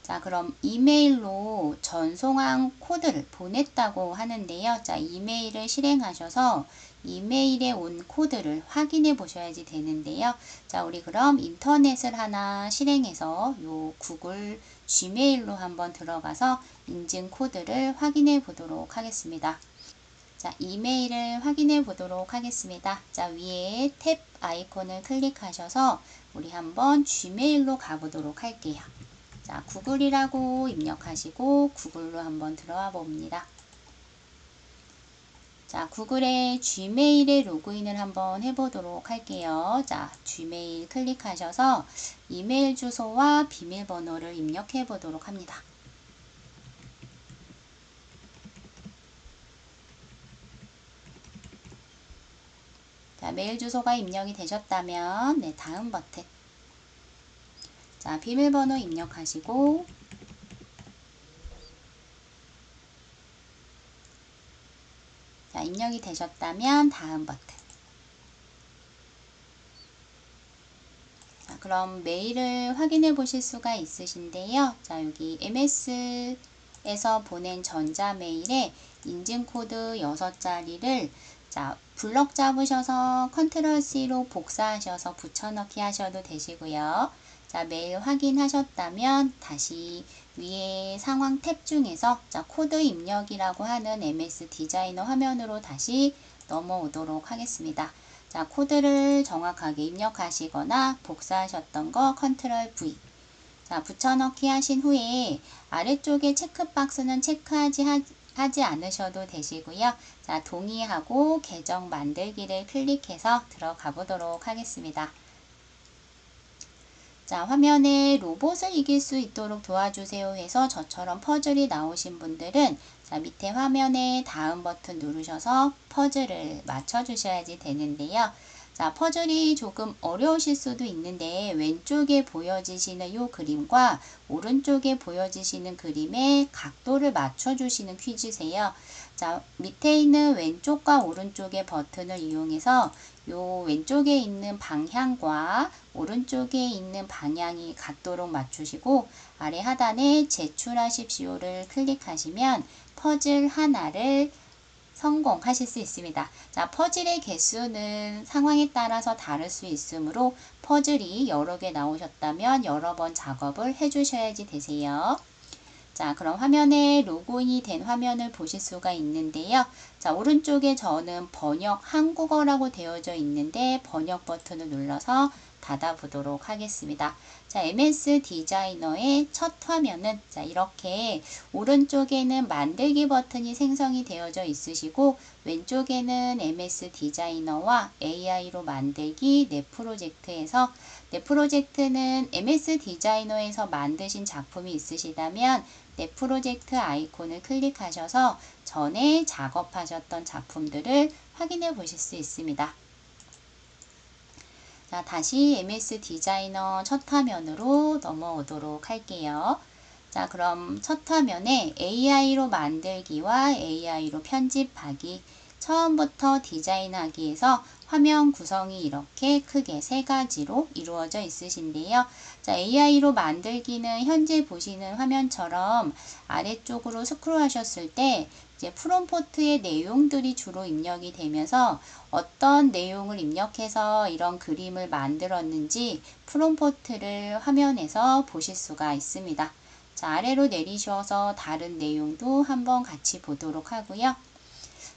자, 그럼 이메일로 전송한 코드를 보냈다고 하는데요. 자, 이메일을 실행하셔서 이메일에 온 코드를 확인해 보셔야지 되는데요. 자, 우리 그럼 인터넷을 하나 실행해서 요 구글 지메일로 한번 들어가서 인증 코드를 확인해 보도록 하겠습니다. 자, 이메일을 확인해 보도록 하겠습니다. 자, 위에 탭 아이콘을 클릭하셔서 우리 한번 지메일로 가보도록 할게요. 자, 구글이라고 입력하시고 구글로 한번 들어와 봅니다. 자, 구글의 지메일에 로그인을 한번 해보도록 할게요. 자, 지메일 클릭하셔서 이메일 주소와 비밀번호를 입력해 보도록 합니다. 자, 메일 주소가 입력이 되셨다면 네, 다음 버튼. 자, 비밀번호 입력하시고 자, 입력이 되셨다면 다음 버튼. 자, 그럼 메일을 확인해 보실 수가 있으신데요. 자, 여기 MS에서 보낸 전자메일에 인증코드 6자리를 자, 블럭 잡으셔서 컨트롤 C로 복사하셔서 붙여넣기 하셔도 되시고요. 자, 메일 확인하셨다면 다시 위에 상황 탭 중에서 자, 코드 입력이라고 하는 MS 디자이너 화면으로 다시 넘어오도록 하겠습니다. 자, 코드를 정확하게 입력하시거나 복사하셨던 거 컨트롤 V. 자, 붙여넣기 하신 후에 아래쪽에 체크박스는 하지 않으셔도 되시고요. 자, 동의하고 계정 만들기를 클릭해서 들어가 보도록 하겠습니다. 자, 화면에 로봇을 이길 수 있도록 도와주세요 해서 저처럼 퍼즐이 나오신 분들은 자, 밑에 화면에 다음 버튼 누르셔서 퍼즐을 맞춰주셔야지 되는데요. 자, 퍼즐이 조금 어려우실 수도 있는데 왼쪽에 보여지시는 이 그림과 오른쪽에 보여지시는 그림의 각도를 맞춰주시는 퀴즈세요. 자, 밑에 있는 왼쪽과 오른쪽의 버튼을 이용해서 요 왼쪽에 있는 방향과 오른쪽에 있는 방향이 같도록 맞추시고 아래 하단에 제출하십시오를 클릭하시면 퍼즐 하나를 성공하실 수 있습니다. 자, 퍼즐의 개수는 상황에 따라서 다를 수 있으므로 퍼즐이 여러 개 나오셨다면 여러 번 작업을 해주셔야지 되세요. 자, 그럼 화면에 로그인이 된 화면을 보실 수가 있는데요. 자, 오른쪽에 저는 번역 한국어라고 되어져 있는데 번역 버튼을 눌러서 닫아보도록 하겠습니다. 자, MS 디자이너의 첫 화면은 자, 이렇게 오른쪽에는 만들기 버튼이 생성이 되어져 있으시고 왼쪽에는 MS 디자이너와 AI로 만들기 내 프로젝트에서 내 프로젝트는 MS 디자이너에서 만드신 작품이 있으시다면 내 프로젝트 아이콘을 클릭하셔서 전에 작업하셨던 작품들을 확인해 보실 수 있습니다. 자, 다시 MS 디자이너 첫 화면으로 넘어오도록 할게요. 자, 그럼 첫 화면에 AI로 만들기와 AI로 편집하기, 처음부터 디자인하기에서 화면 구성이 이렇게 크게 세 가지로 이루어져 있으신데요. 자, AI로 만들기는 현재 보시는 화면처럼 아래쪽으로 스크롤하셨을 때 이제 프롬프트의 내용들이 주로 입력이 되면서 어떤 내용을 입력해서 이런 그림을 만들었는지 프롬프트를 화면에서 보실 수가 있습니다. 자, 아래로 내리셔서 다른 내용도 한번 같이 보도록 하고요.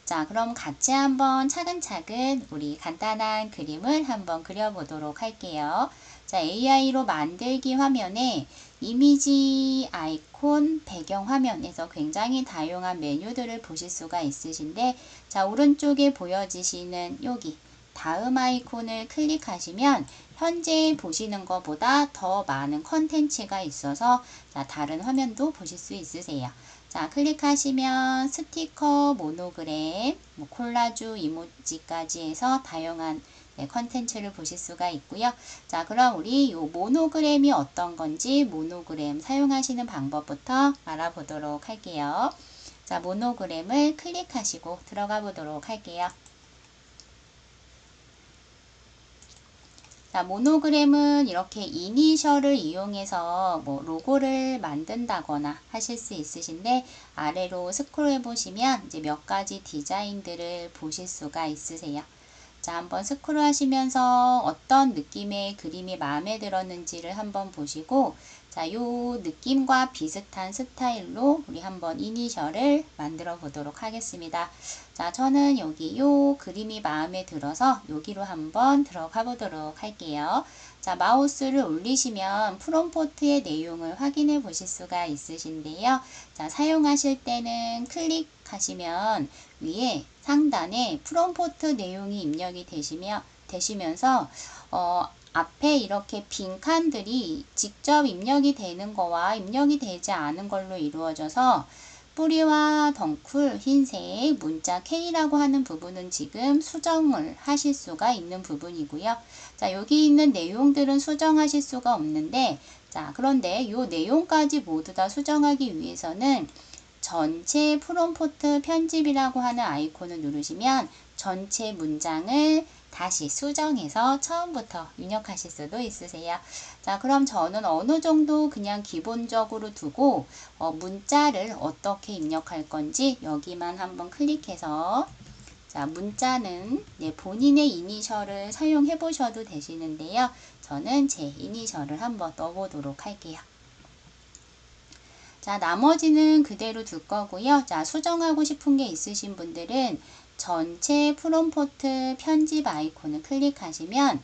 자, 그럼 같이 한번 차근차근 우리 간단한 그림을 한번 그려보도록 할게요. 자, AI로 만들기 화면에 이미지 아이콘 배경 화면에서 굉장히 다양한 메뉴들을 보실 수가 있으신데 자, 오른쪽에 보여지시는 여기 다음 아이콘을 클릭하시면 현재 보시는 것보다 더 많은 컨텐츠가 있어서 자, 다른 화면도 보실 수 있으세요. 자, 클릭하시면 스티커, 모노그램, 콜라주, 이모지까지 해서 다양한 컨텐츠를 보실 수가 있고요. 자, 그럼 우리 요 모노그램이 어떤 건지 모노그램 사용하시는 방법부터 알아보도록 할게요. 자, 모노그램을 클릭하시고 들어가 보도록 할게요. 자, 모노그램은 이렇게 이니셜을 이용해서 로고를 만든다거나 하실 수 있으신데 아래로 스크롤해 보시면 이제 몇 가지 디자인들을 보실 수가 있으세요. 자, 한번 스크롤 하시면서 어떤 느낌의 그림이 마음에 들었는지를 한번 보시고 자, 요 느낌과 비슷한 스타일로 우리 한번 이니셜을 만들어 보도록 하겠습니다. 자, 저는 여기 요 그림이 마음에 들어서 여기로 한번 들어가 보도록 할게요. 자, 마우스를 올리시면 프롬포트의 내용을 확인해 보실 수가 있으신데요. 자, 사용하실 때는 클릭하시면 위에 상단에 프롬포트 내용이 입력이 되시면서 앞에 이렇게 빈 칸들이 직접 입력이 되는 거와 입력이 되지 않은 걸로 이루어져서 뿌리와 덩쿨, 흰색, 문자 K라고 하는 부분은 지금 수정을 하실 수가 있는 부분이고요. 자, 여기 있는 내용들은 수정하실 수가 없는데 자, 그런데 이 내용까지 모두 다 수정하기 위해서는 전체 프롬포트 편집이라고 하는 아이콘을 누르시면 전체 문장을 다시 수정해서 처음부터 입력하실 수도 있으세요. 자, 그럼 저는 어느 정도 그냥 기본적으로 두고 문자를 어떻게 입력할 건지 여기만 한번 클릭해서 자, 문자는 본인의 이니셜을 사용해 보셔도 되시는데요. 저는 제 이니셜을 한번 넣어보도록 할게요. 자, 나머지는 그대로 둘 거고요. 자, 수정하고 싶은 게 있으신 분들은 전체 프롬포트 편집 아이콘을 클릭하시면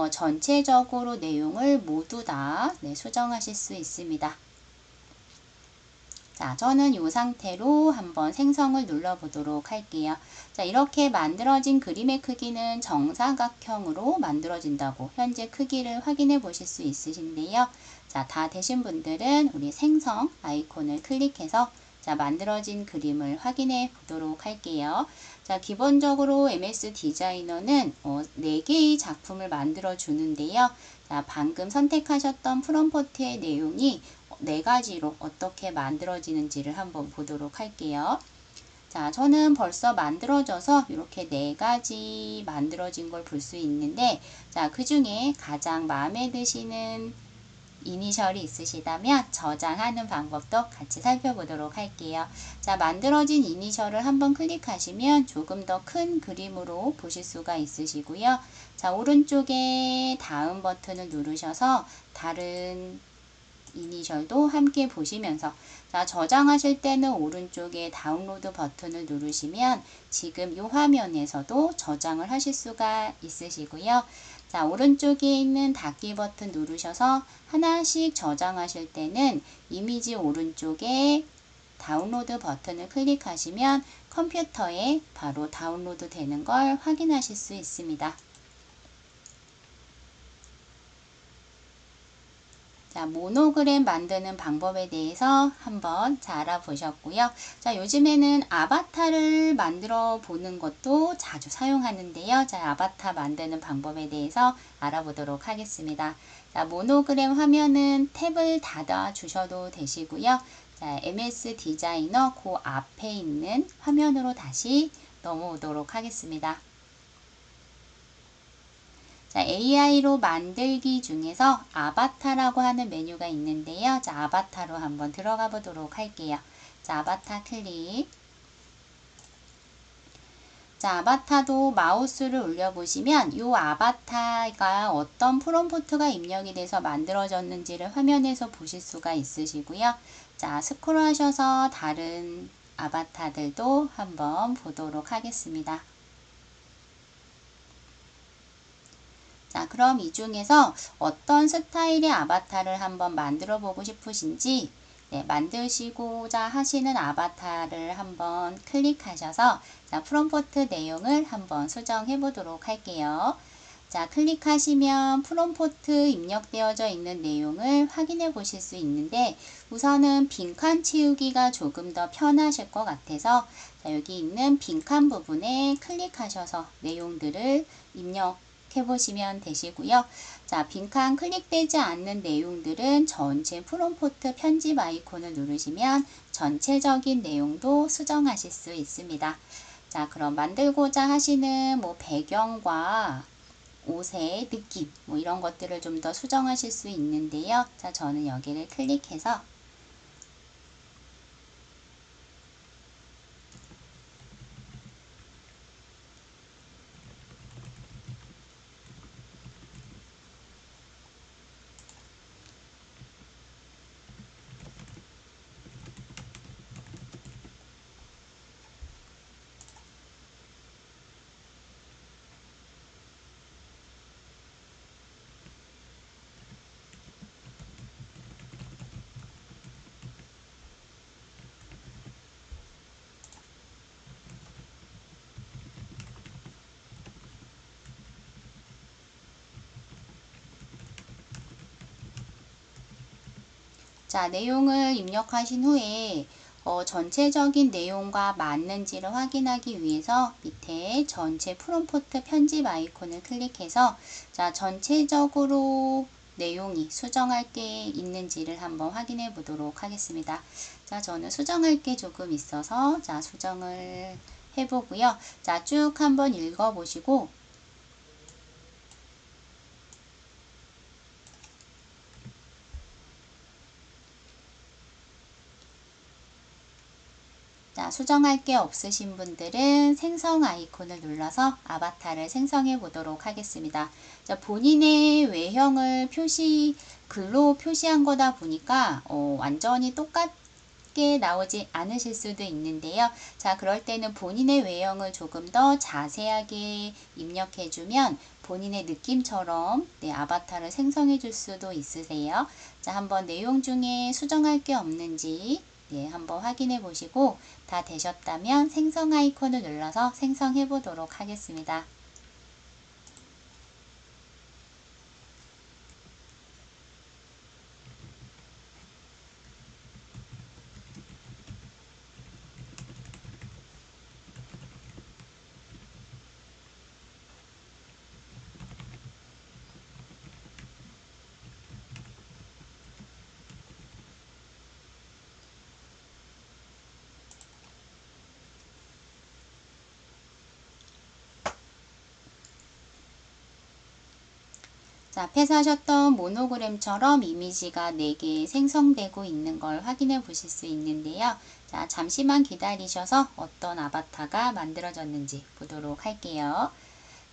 전체적으로 내용을 모두 다 수정하실 수 있습니다. 자, 저는 이 상태로 한번 생성을 눌러 보도록 할게요. 자, 이렇게 만들어진 그림의 크기는 정사각형으로 만들어진다고 현재 크기를 확인해 보실 수 있으신데요. 자, 다 되신 분들은 우리 생성 아이콘을 클릭해서 자, 만들어진 그림을 확인해 보도록 할게요. 자, 기본적으로 MS 디자이너는 4개의 작품을 만들어 주는데요. 자, 방금 선택하셨던 프롬포트의 내용이 4가지로 어떻게 만들어지는지를 한번 보도록 할게요. 자, 저는 벌써 만들어져서 이렇게 4가지 만들어진 걸 볼 수 있는데 자, 그 중에 가장 마음에 드시는 이니셜이 있으시다면 저장하는 방법도 같이 살펴보도록 할게요. 자, 만들어진 이니셜을 한번 클릭하시면 조금 더 큰 그림으로 보실 수가 있으시고요. 자, 오른쪽에 다음 버튼을 누르셔서 다른 이니셜도 함께 보시면서 자, 저장하실 때는 오른쪽에 다운로드 버튼을 누르시면 지금 이 화면에서도 저장을 하실 수가 있으시고요. 자, 오른쪽에 있는 닫기 버튼 누르셔서 하나씩 저장하실 때는 이미지 오른쪽에 다운로드 버튼을 클릭하시면 컴퓨터에 바로 다운로드 되는 걸 확인하실 수 있습니다. 자, 모노그램 만드는 방법에 대해서 한번 잘 알아보셨고요. 자, 요즘에는 아바타를 만들어 보는 것도 자주 사용하는데요. 자, 아바타 만드는 방법에 대해서 알아보도록 하겠습니다. 자, 모노그램 화면은 탭을 닫아 주셔도 되시고요. 자, MS 디자이너 그 앞에 있는 화면으로 다시 넘어오도록 하겠습니다. 자, AI로 만들기 중에서 아바타라고 하는 메뉴가 있는데요. 자, 아바타로 한번 들어가 보도록 할게요. 자, 아바타 클릭. 자, 아바타도 마우스를 올려보시면 이 아바타가 어떤 프롬프트가 입력이 돼서 만들어졌는지를 화면에서 보실 수가 있으시고요. 자, 스크롤 하셔서 다른 아바타들도 한번 보도록 하겠습니다. 자, 그럼 이 중에서 어떤 스타일의 아바타를 한번 만들어 보고 싶으신지 네, 만드시고자 하시는 아바타를 한번 클릭하셔서 자, 프롬프트 내용을 한번 수정해 보도록 할게요. 자, 클릭하시면 프롬프트 입력되어져 있는 내용을 확인해 보실 수 있는데 우선은 빈칸 채우기가 조금 더 편하실 것 같아서 자, 여기 있는 빈칸 부분에 클릭하셔서 내용들을 입력해 보시면 되시고요. 자, 빈칸 클릭되지 않는 내용들은 전체 프롬프트 편집 아이콘을 누르시면 전체적인 내용도 수정하실 수 있습니다. 자, 그럼 만들고자 하시는 뭐 배경과 옷의 느낌 뭐 이런 것들을 좀 더 수정하실 수 있는데요. 자, 저는 여기를 클릭해서 자, 내용을 입력하신 후에 전체적인 내용과 맞는지를 확인하기 위해서 밑에 전체 프롬프트 편집 아이콘을 클릭해서 자, 전체적으로 내용이 수정할 게 있는지를 한번 확인해 보도록 하겠습니다. 자, 저는 수정할 게 조금 있어서 자, 수정을 해보고요. 자, 쭉 한번 읽어보시고 자, 수정할 게 없으신 분들은 생성 아이콘을 눌러서 아바타를 생성해 보도록 하겠습니다. 자, 본인의 외형을 글로 표시한 거다 보니까 완전히 똑같게 나오지 않으실 수도 있는데요. 자, 그럴 때는 본인의 외형을 조금 더 자세하게 입력해 주면 본인의 느낌처럼 네, 아바타를 생성해 줄 수도 있으세요. 자, 한번 내용 중에 수정할 게 없는지 네, 한번 확인해 보시고 다 되셨다면 생성 아이콘을 눌러서 생성해 보도록 하겠습니다. 자, 앞에서 하셨던 모노그램처럼 이미지가 4개 생성되고 있는 걸 확인해 보실 수 있는데요. 자, 잠시만 기다리셔서 어떤 아바타가 만들어졌는지 보도록 할게요.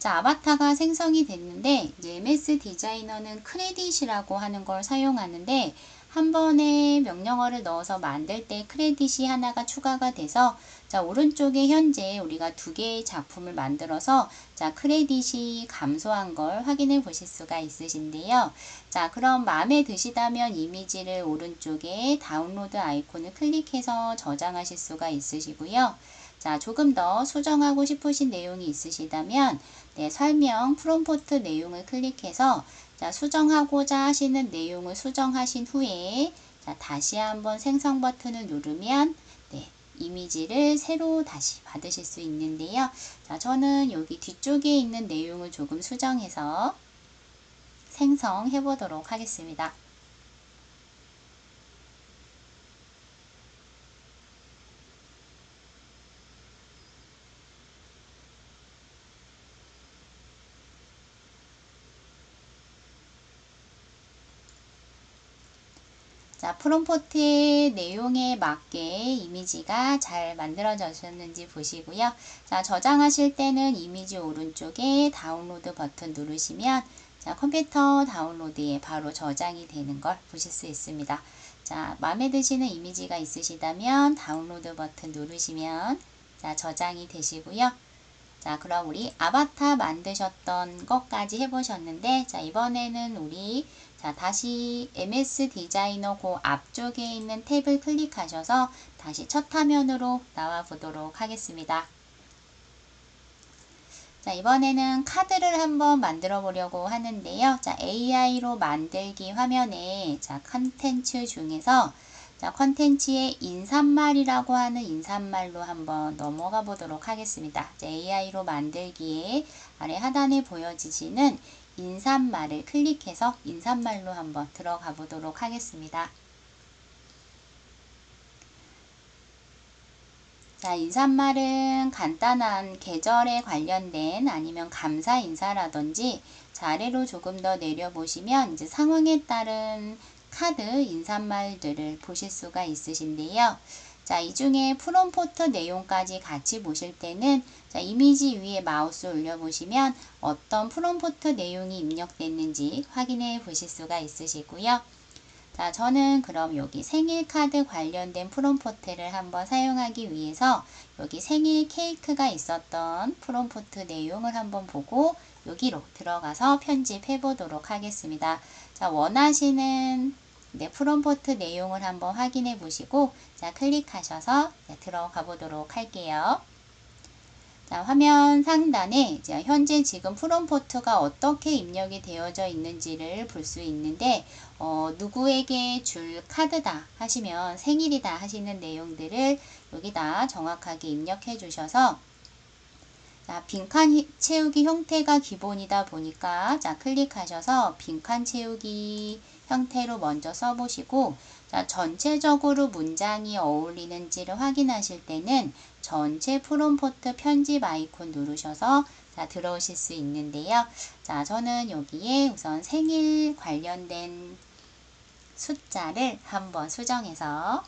자, 아바타가 생성이 됐는데 이제 MS 디자이너는 크레딧이라고 하는 걸 사용하는데 한 번에 명령어를 넣어서 만들 때 크레딧이 하나가 추가가 돼서 자, 오른쪽에 현재 우리가 2개의 작품을 만들어서 자, 크레딧이 감소한 걸 확인해 보실 수가 있으신데요. 자, 그럼 마음에 드시다면 이미지를 오른쪽에 다운로드 아이콘을 클릭해서 저장하실 수가 있으시고요. 자, 조금 더 수정하고 싶으신 내용이 있으시다면 네, 설명 프롬프트 내용을 클릭해서 자, 수정하고자 하시는 내용을 수정하신 후에 자, 다시 한번 생성 버튼을 누르면 네, 이미지를 새로 다시 받으실 수 있는데요. 자, 저는 여기 뒤쪽에 있는 내용을 조금 수정해서 생성해 보도록 하겠습니다. 자, 프롬프트의 내용에 맞게 이미지가 잘 만들어졌는지 보시고요. 자, 저장하실 때는 이미지 오른쪽에 다운로드 버튼 누르시면 자, 컴퓨터 다운로드에 바로 저장이 되는 걸 보실 수 있습니다. 자, 마음에 드시는 이미지가 있으시다면 다운로드 버튼 누르시면 자, 저장이 되시고요. 자, 그럼 우리 아바타 만드셨던 것까지 해보셨는데 자, 이번에는 우리 자, 다시 MS 디자이너 그 앞쪽에 있는 탭을 클릭하셔서 다시 첫 화면으로 나와 보도록 하겠습니다. 자, 이번에는 카드를 한번 만들어 보려고 하는데요. 자, AI로 만들기 화면에 자, 컨텐츠 중에서 자, 컨텐츠의 인사말이라고 하는 인사말로 한번 넘어가 보도록 하겠습니다. 자, AI로 만들기에 아래 하단에 보여지시는 인사말을 클릭해서 인사말로 한번 들어가 보도록 하겠습니다. 자, 인사말은 간단한 계절에 관련된 아니면 감사 인사라든지 자, 아래로 조금 더 내려보시면 이제 상황에 따른 카드 인사말들을 보실 수가 있으신데요. 자, 이 중에 프롬포트 내용까지 같이 보실 때는 자, 이미지 위에 마우스 올려보시면 어떤 프롬포트 내용이 입력됐는지 확인해 보실 수가 있으시고요. 자, 저는 그럼 여기 생일 카드 관련된 프롬포트를 한번 사용하기 위해서 여기 생일 케이크가 있었던 프롬포트 내용을 한번 보고 여기로 들어가서 편집해 보도록 하겠습니다. 자, 원하시는 프롬포트 내용을 한번 확인해 보시고 자, 클릭하셔서 들어가 보도록 할게요. 자, 화면 상단에 현재 지금 프롬포트가 어떻게 입력이 되어져 있는지를 볼 수 있는데 누구에게 줄 카드다 하시면 생일이다 하시는 내용들을 여기다 정확하게 입력해 주셔서 자, 빈칸 채우기 형태가 기본이다 보니까 자, 클릭하셔서 빈칸 채우기 형태로 먼저 써보시고 자, 전체적으로 문장이 어울리는지를 확인하실 때는 전체 프롬포트 편집 아이콘 누르셔서 자, 들어오실 수 있는데요. 자, 저는 여기에 우선 생일 관련된 숫자를 한번 수정해서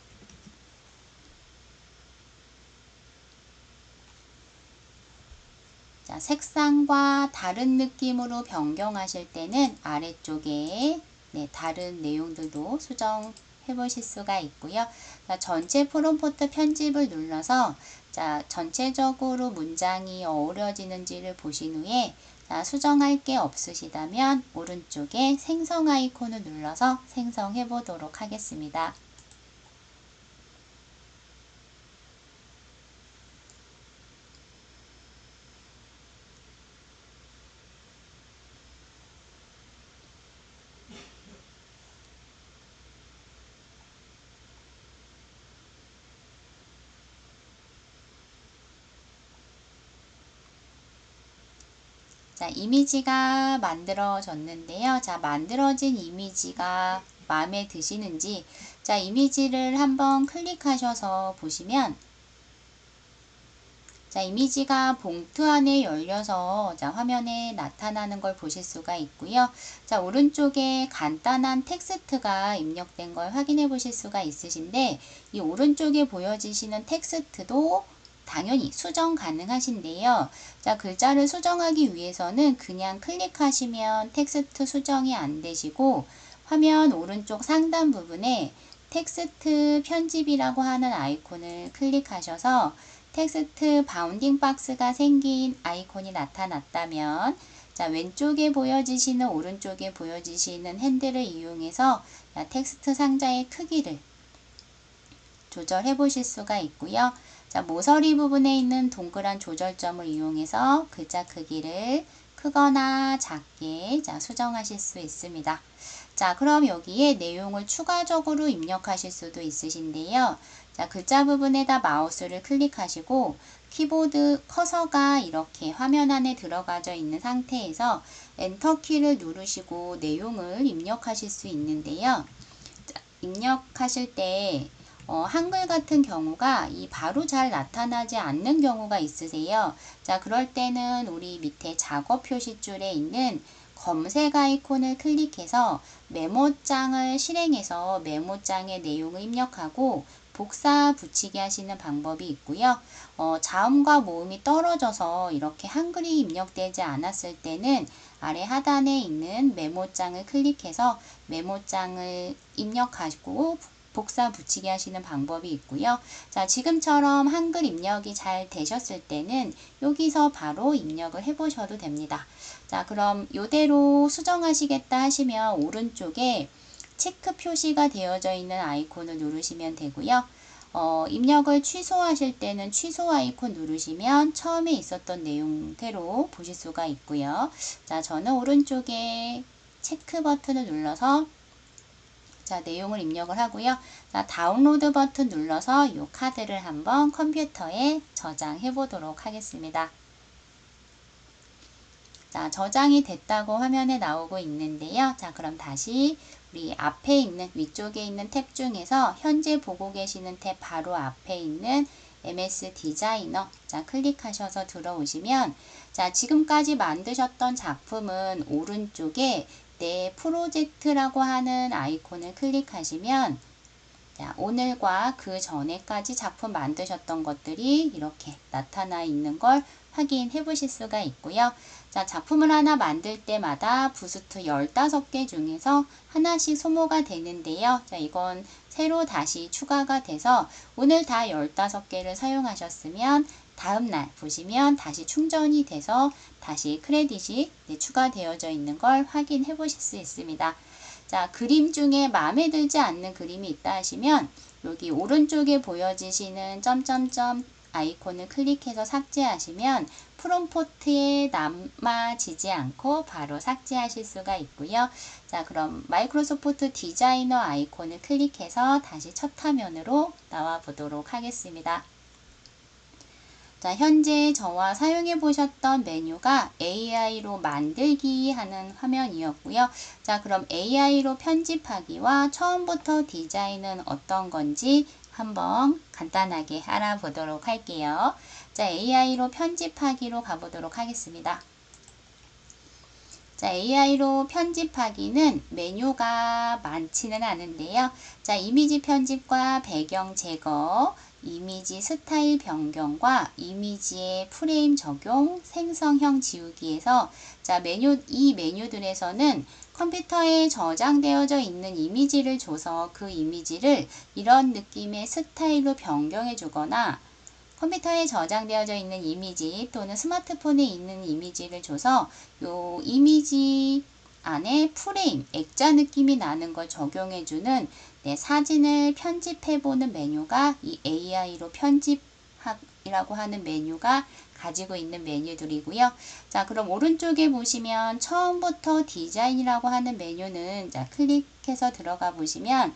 자, 색상과 다른 느낌으로 변경하실 때는 아래쪽에 다른 내용들도 수정해 보실 수가 있고요. 자, 전체 프롬포트 편집을 눌러서 자, 전체적으로 문장이 어우러지는지를 보신 후에 자, 수정할 게 없으시다면 오른쪽에 생성 아이콘을 눌러서 생성해 보도록 하겠습니다. 자, 이미지가 만들어졌는데요. 자, 만들어진 이미지가 마음에 드시는지 자, 이미지를 한번 클릭하셔서 보시면 자, 이미지가 봉투 안에 열려서 자, 화면에 나타나는 걸 보실 수가 있고요. 자, 오른쪽에 간단한 텍스트가 입력된 걸 확인해 보실 수가 있으신데 이 오른쪽에 보여지시는 텍스트도 당연히 수정 가능하신데요. 자, 글자를 수정하기 위해서는 그냥 클릭하시면 텍스트 수정이 안 되시고 화면 오른쪽 상단 부분에 텍스트 편집이라고 하는 아이콘을 클릭하셔서 텍스트 바운딩 박스가 생긴 아이콘이 나타났다면 자, 왼쪽에 보여지시는 오른쪽에 보여지시는 핸들을 이용해서 자, 텍스트 상자의 크기를 조절해 보실 수가 있고요. 자, 모서리 부분에 있는 동그란 조절점을 이용해서 글자 크기를 크거나 작게 자, 수정하실 수 있습니다. 자, 그럼 여기에 내용을 추가적으로 입력하실 수도 있으신데요. 자, 글자 부분에다 마우스를 클릭하시고 키보드 커서가 이렇게 화면 안에 들어가져 있는 상태에서 엔터 키를 누르시고 내용을 입력하실 수 있는데요. 자, 입력하실 때 한글 같은 경우가 이 바로 잘 나타나지 않는 경우가 있으세요. 자, 그럴 때는 우리 밑에 작업 표시줄에 있는 검색 아이콘을 클릭해서 메모장을 실행해서 메모장의 내용을 입력하고 복사 붙이기 하시는 방법이 있고요. 자음과 모음이 떨어져서 이렇게 한글이 입력되지 않았을 때는 아래 하단에 있는 메모장을 클릭해서 메모장을 입력하시고 복사 붙이기 하시는 방법이 있고요. 자, 지금처럼 한글 입력이 잘 되셨을 때는 여기서 바로 입력을 해보셔도 됩니다. 자, 그럼 이대로 수정하시겠다 하시면 오른쪽에 체크 표시가 되어져 있는 아이콘을 누르시면 되고요. 입력을 취소하실 때는 취소 아이콘 누르시면 처음에 있었던 내용대로 보실 수가 있고요. 자, 저는 오른쪽에 체크 버튼을 눌러서 자, 내용을 입력을 하고요. 자, 다운로드 버튼 눌러서 이 카드를 한번 컴퓨터에 저장해 보도록 하겠습니다. 자, 저장이 됐다고 화면에 나오고 있는데요. 자, 그럼 다시 우리 앞에 있는 위쪽에 있는 탭 중에서 현재 보고 계시는 탭 바로 앞에 있는 MS 디자이너 자, 클릭하셔서 들어오시면 자, 지금까지 만드셨던 작품은 오른쪽에 내 프로젝트라고 하는 아이콘을 클릭하시면 자, 오늘과 그 전에까지 작품 만드셨던 것들이 이렇게 나타나 있는 걸 확인해 보실 수가 있고요. 자, 작품을 하나 만들 때마다 부스트 15개 중에서 하나씩 소모가 되는데요. 자, 이건 새로 다시 추가가 돼서 오늘 다 15개를 사용하셨으면 다음날 보시면 다시 충전이 돼서 다시 크레딧이 추가되어져 있는 걸 확인해 보실 수 있습니다. 자, 그림 중에 마음에 들지 않는 그림이 있다 하시면 여기 오른쪽에 보여지시는 점점점 아이콘을 클릭해서 삭제하시면 프롬포트에 남아지지 않고 바로 삭제하실 수가 있고요. 자, 그럼 마이크로소프트 디자이너 아이콘을 클릭해서 다시 첫 화면으로 나와 보도록 하겠습니다. 자, 현재 저와 사용해 보셨던 메뉴가 AI로 만들기 하는 화면이었고요. 자, 그럼 AI로 편집하기와 처음부터 디자인은 어떤 건지 한번 간단하게 알아보도록 할게요. 자, AI로 편집하기로 가보도록 하겠습니다. 자, AI로 편집하기는 메뉴가 많지는 않은데요. 자, 이미지 편집과 배경 제거, 이미지 스타일 변경과 이미지의 프레임 적용, 생성형 지우기에서 자, 이 메뉴들에서는 컴퓨터에 저장되어져 있는 이미지를 줘서 그 이미지를 이런 느낌의 스타일로 변경해 주거나 컴퓨터에 저장되어져 있는 이미지 또는 스마트폰에 있는 이미지를 줘서 요 이미지 안에 프레임, 액자 느낌이 나는 걸 적용해주는 사진을 편집해보는 메뉴가 이 AI로 편집이라고 하는 메뉴가 가지고 있는 메뉴들이고요. 자, 그럼 오른쪽에 보시면 처음부터 디자인이라고 하는 메뉴는 자, 클릭해서 들어가 보시면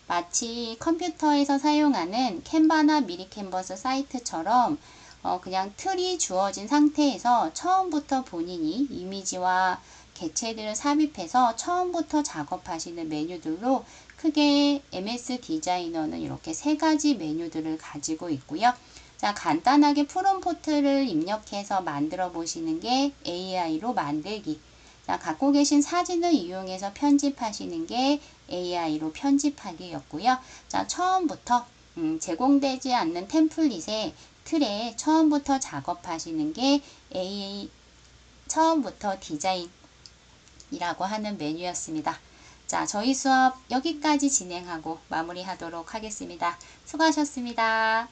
마치 컴퓨터에서 사용하는 캔바나 미니캔버스 사이트처럼 그냥 틀이 주어진 상태에서 처음부터 본인이 이미지와 개체들을 삽입해서 처음부터 작업하시는 메뉴들로 크게 MS 디자이너는 이렇게 세 가지 메뉴들을 가지고 있고요. 자, 간단하게 프롬포트를 입력해서 만들어 보시는 게 AI로 만들기. 자, 갖고 계신 사진을 이용해서 편집하시는 게 AI로 편집하기였고요. 자, 처음부터 제공되지 않는 템플릿의 틀에 처음부터 작업하시는 게 처음부터 디자인이라고 하는 메뉴였습니다. 자, 저희 수업 여기까지 진행하고 마무리하도록 하겠습니다. 수고하셨습니다.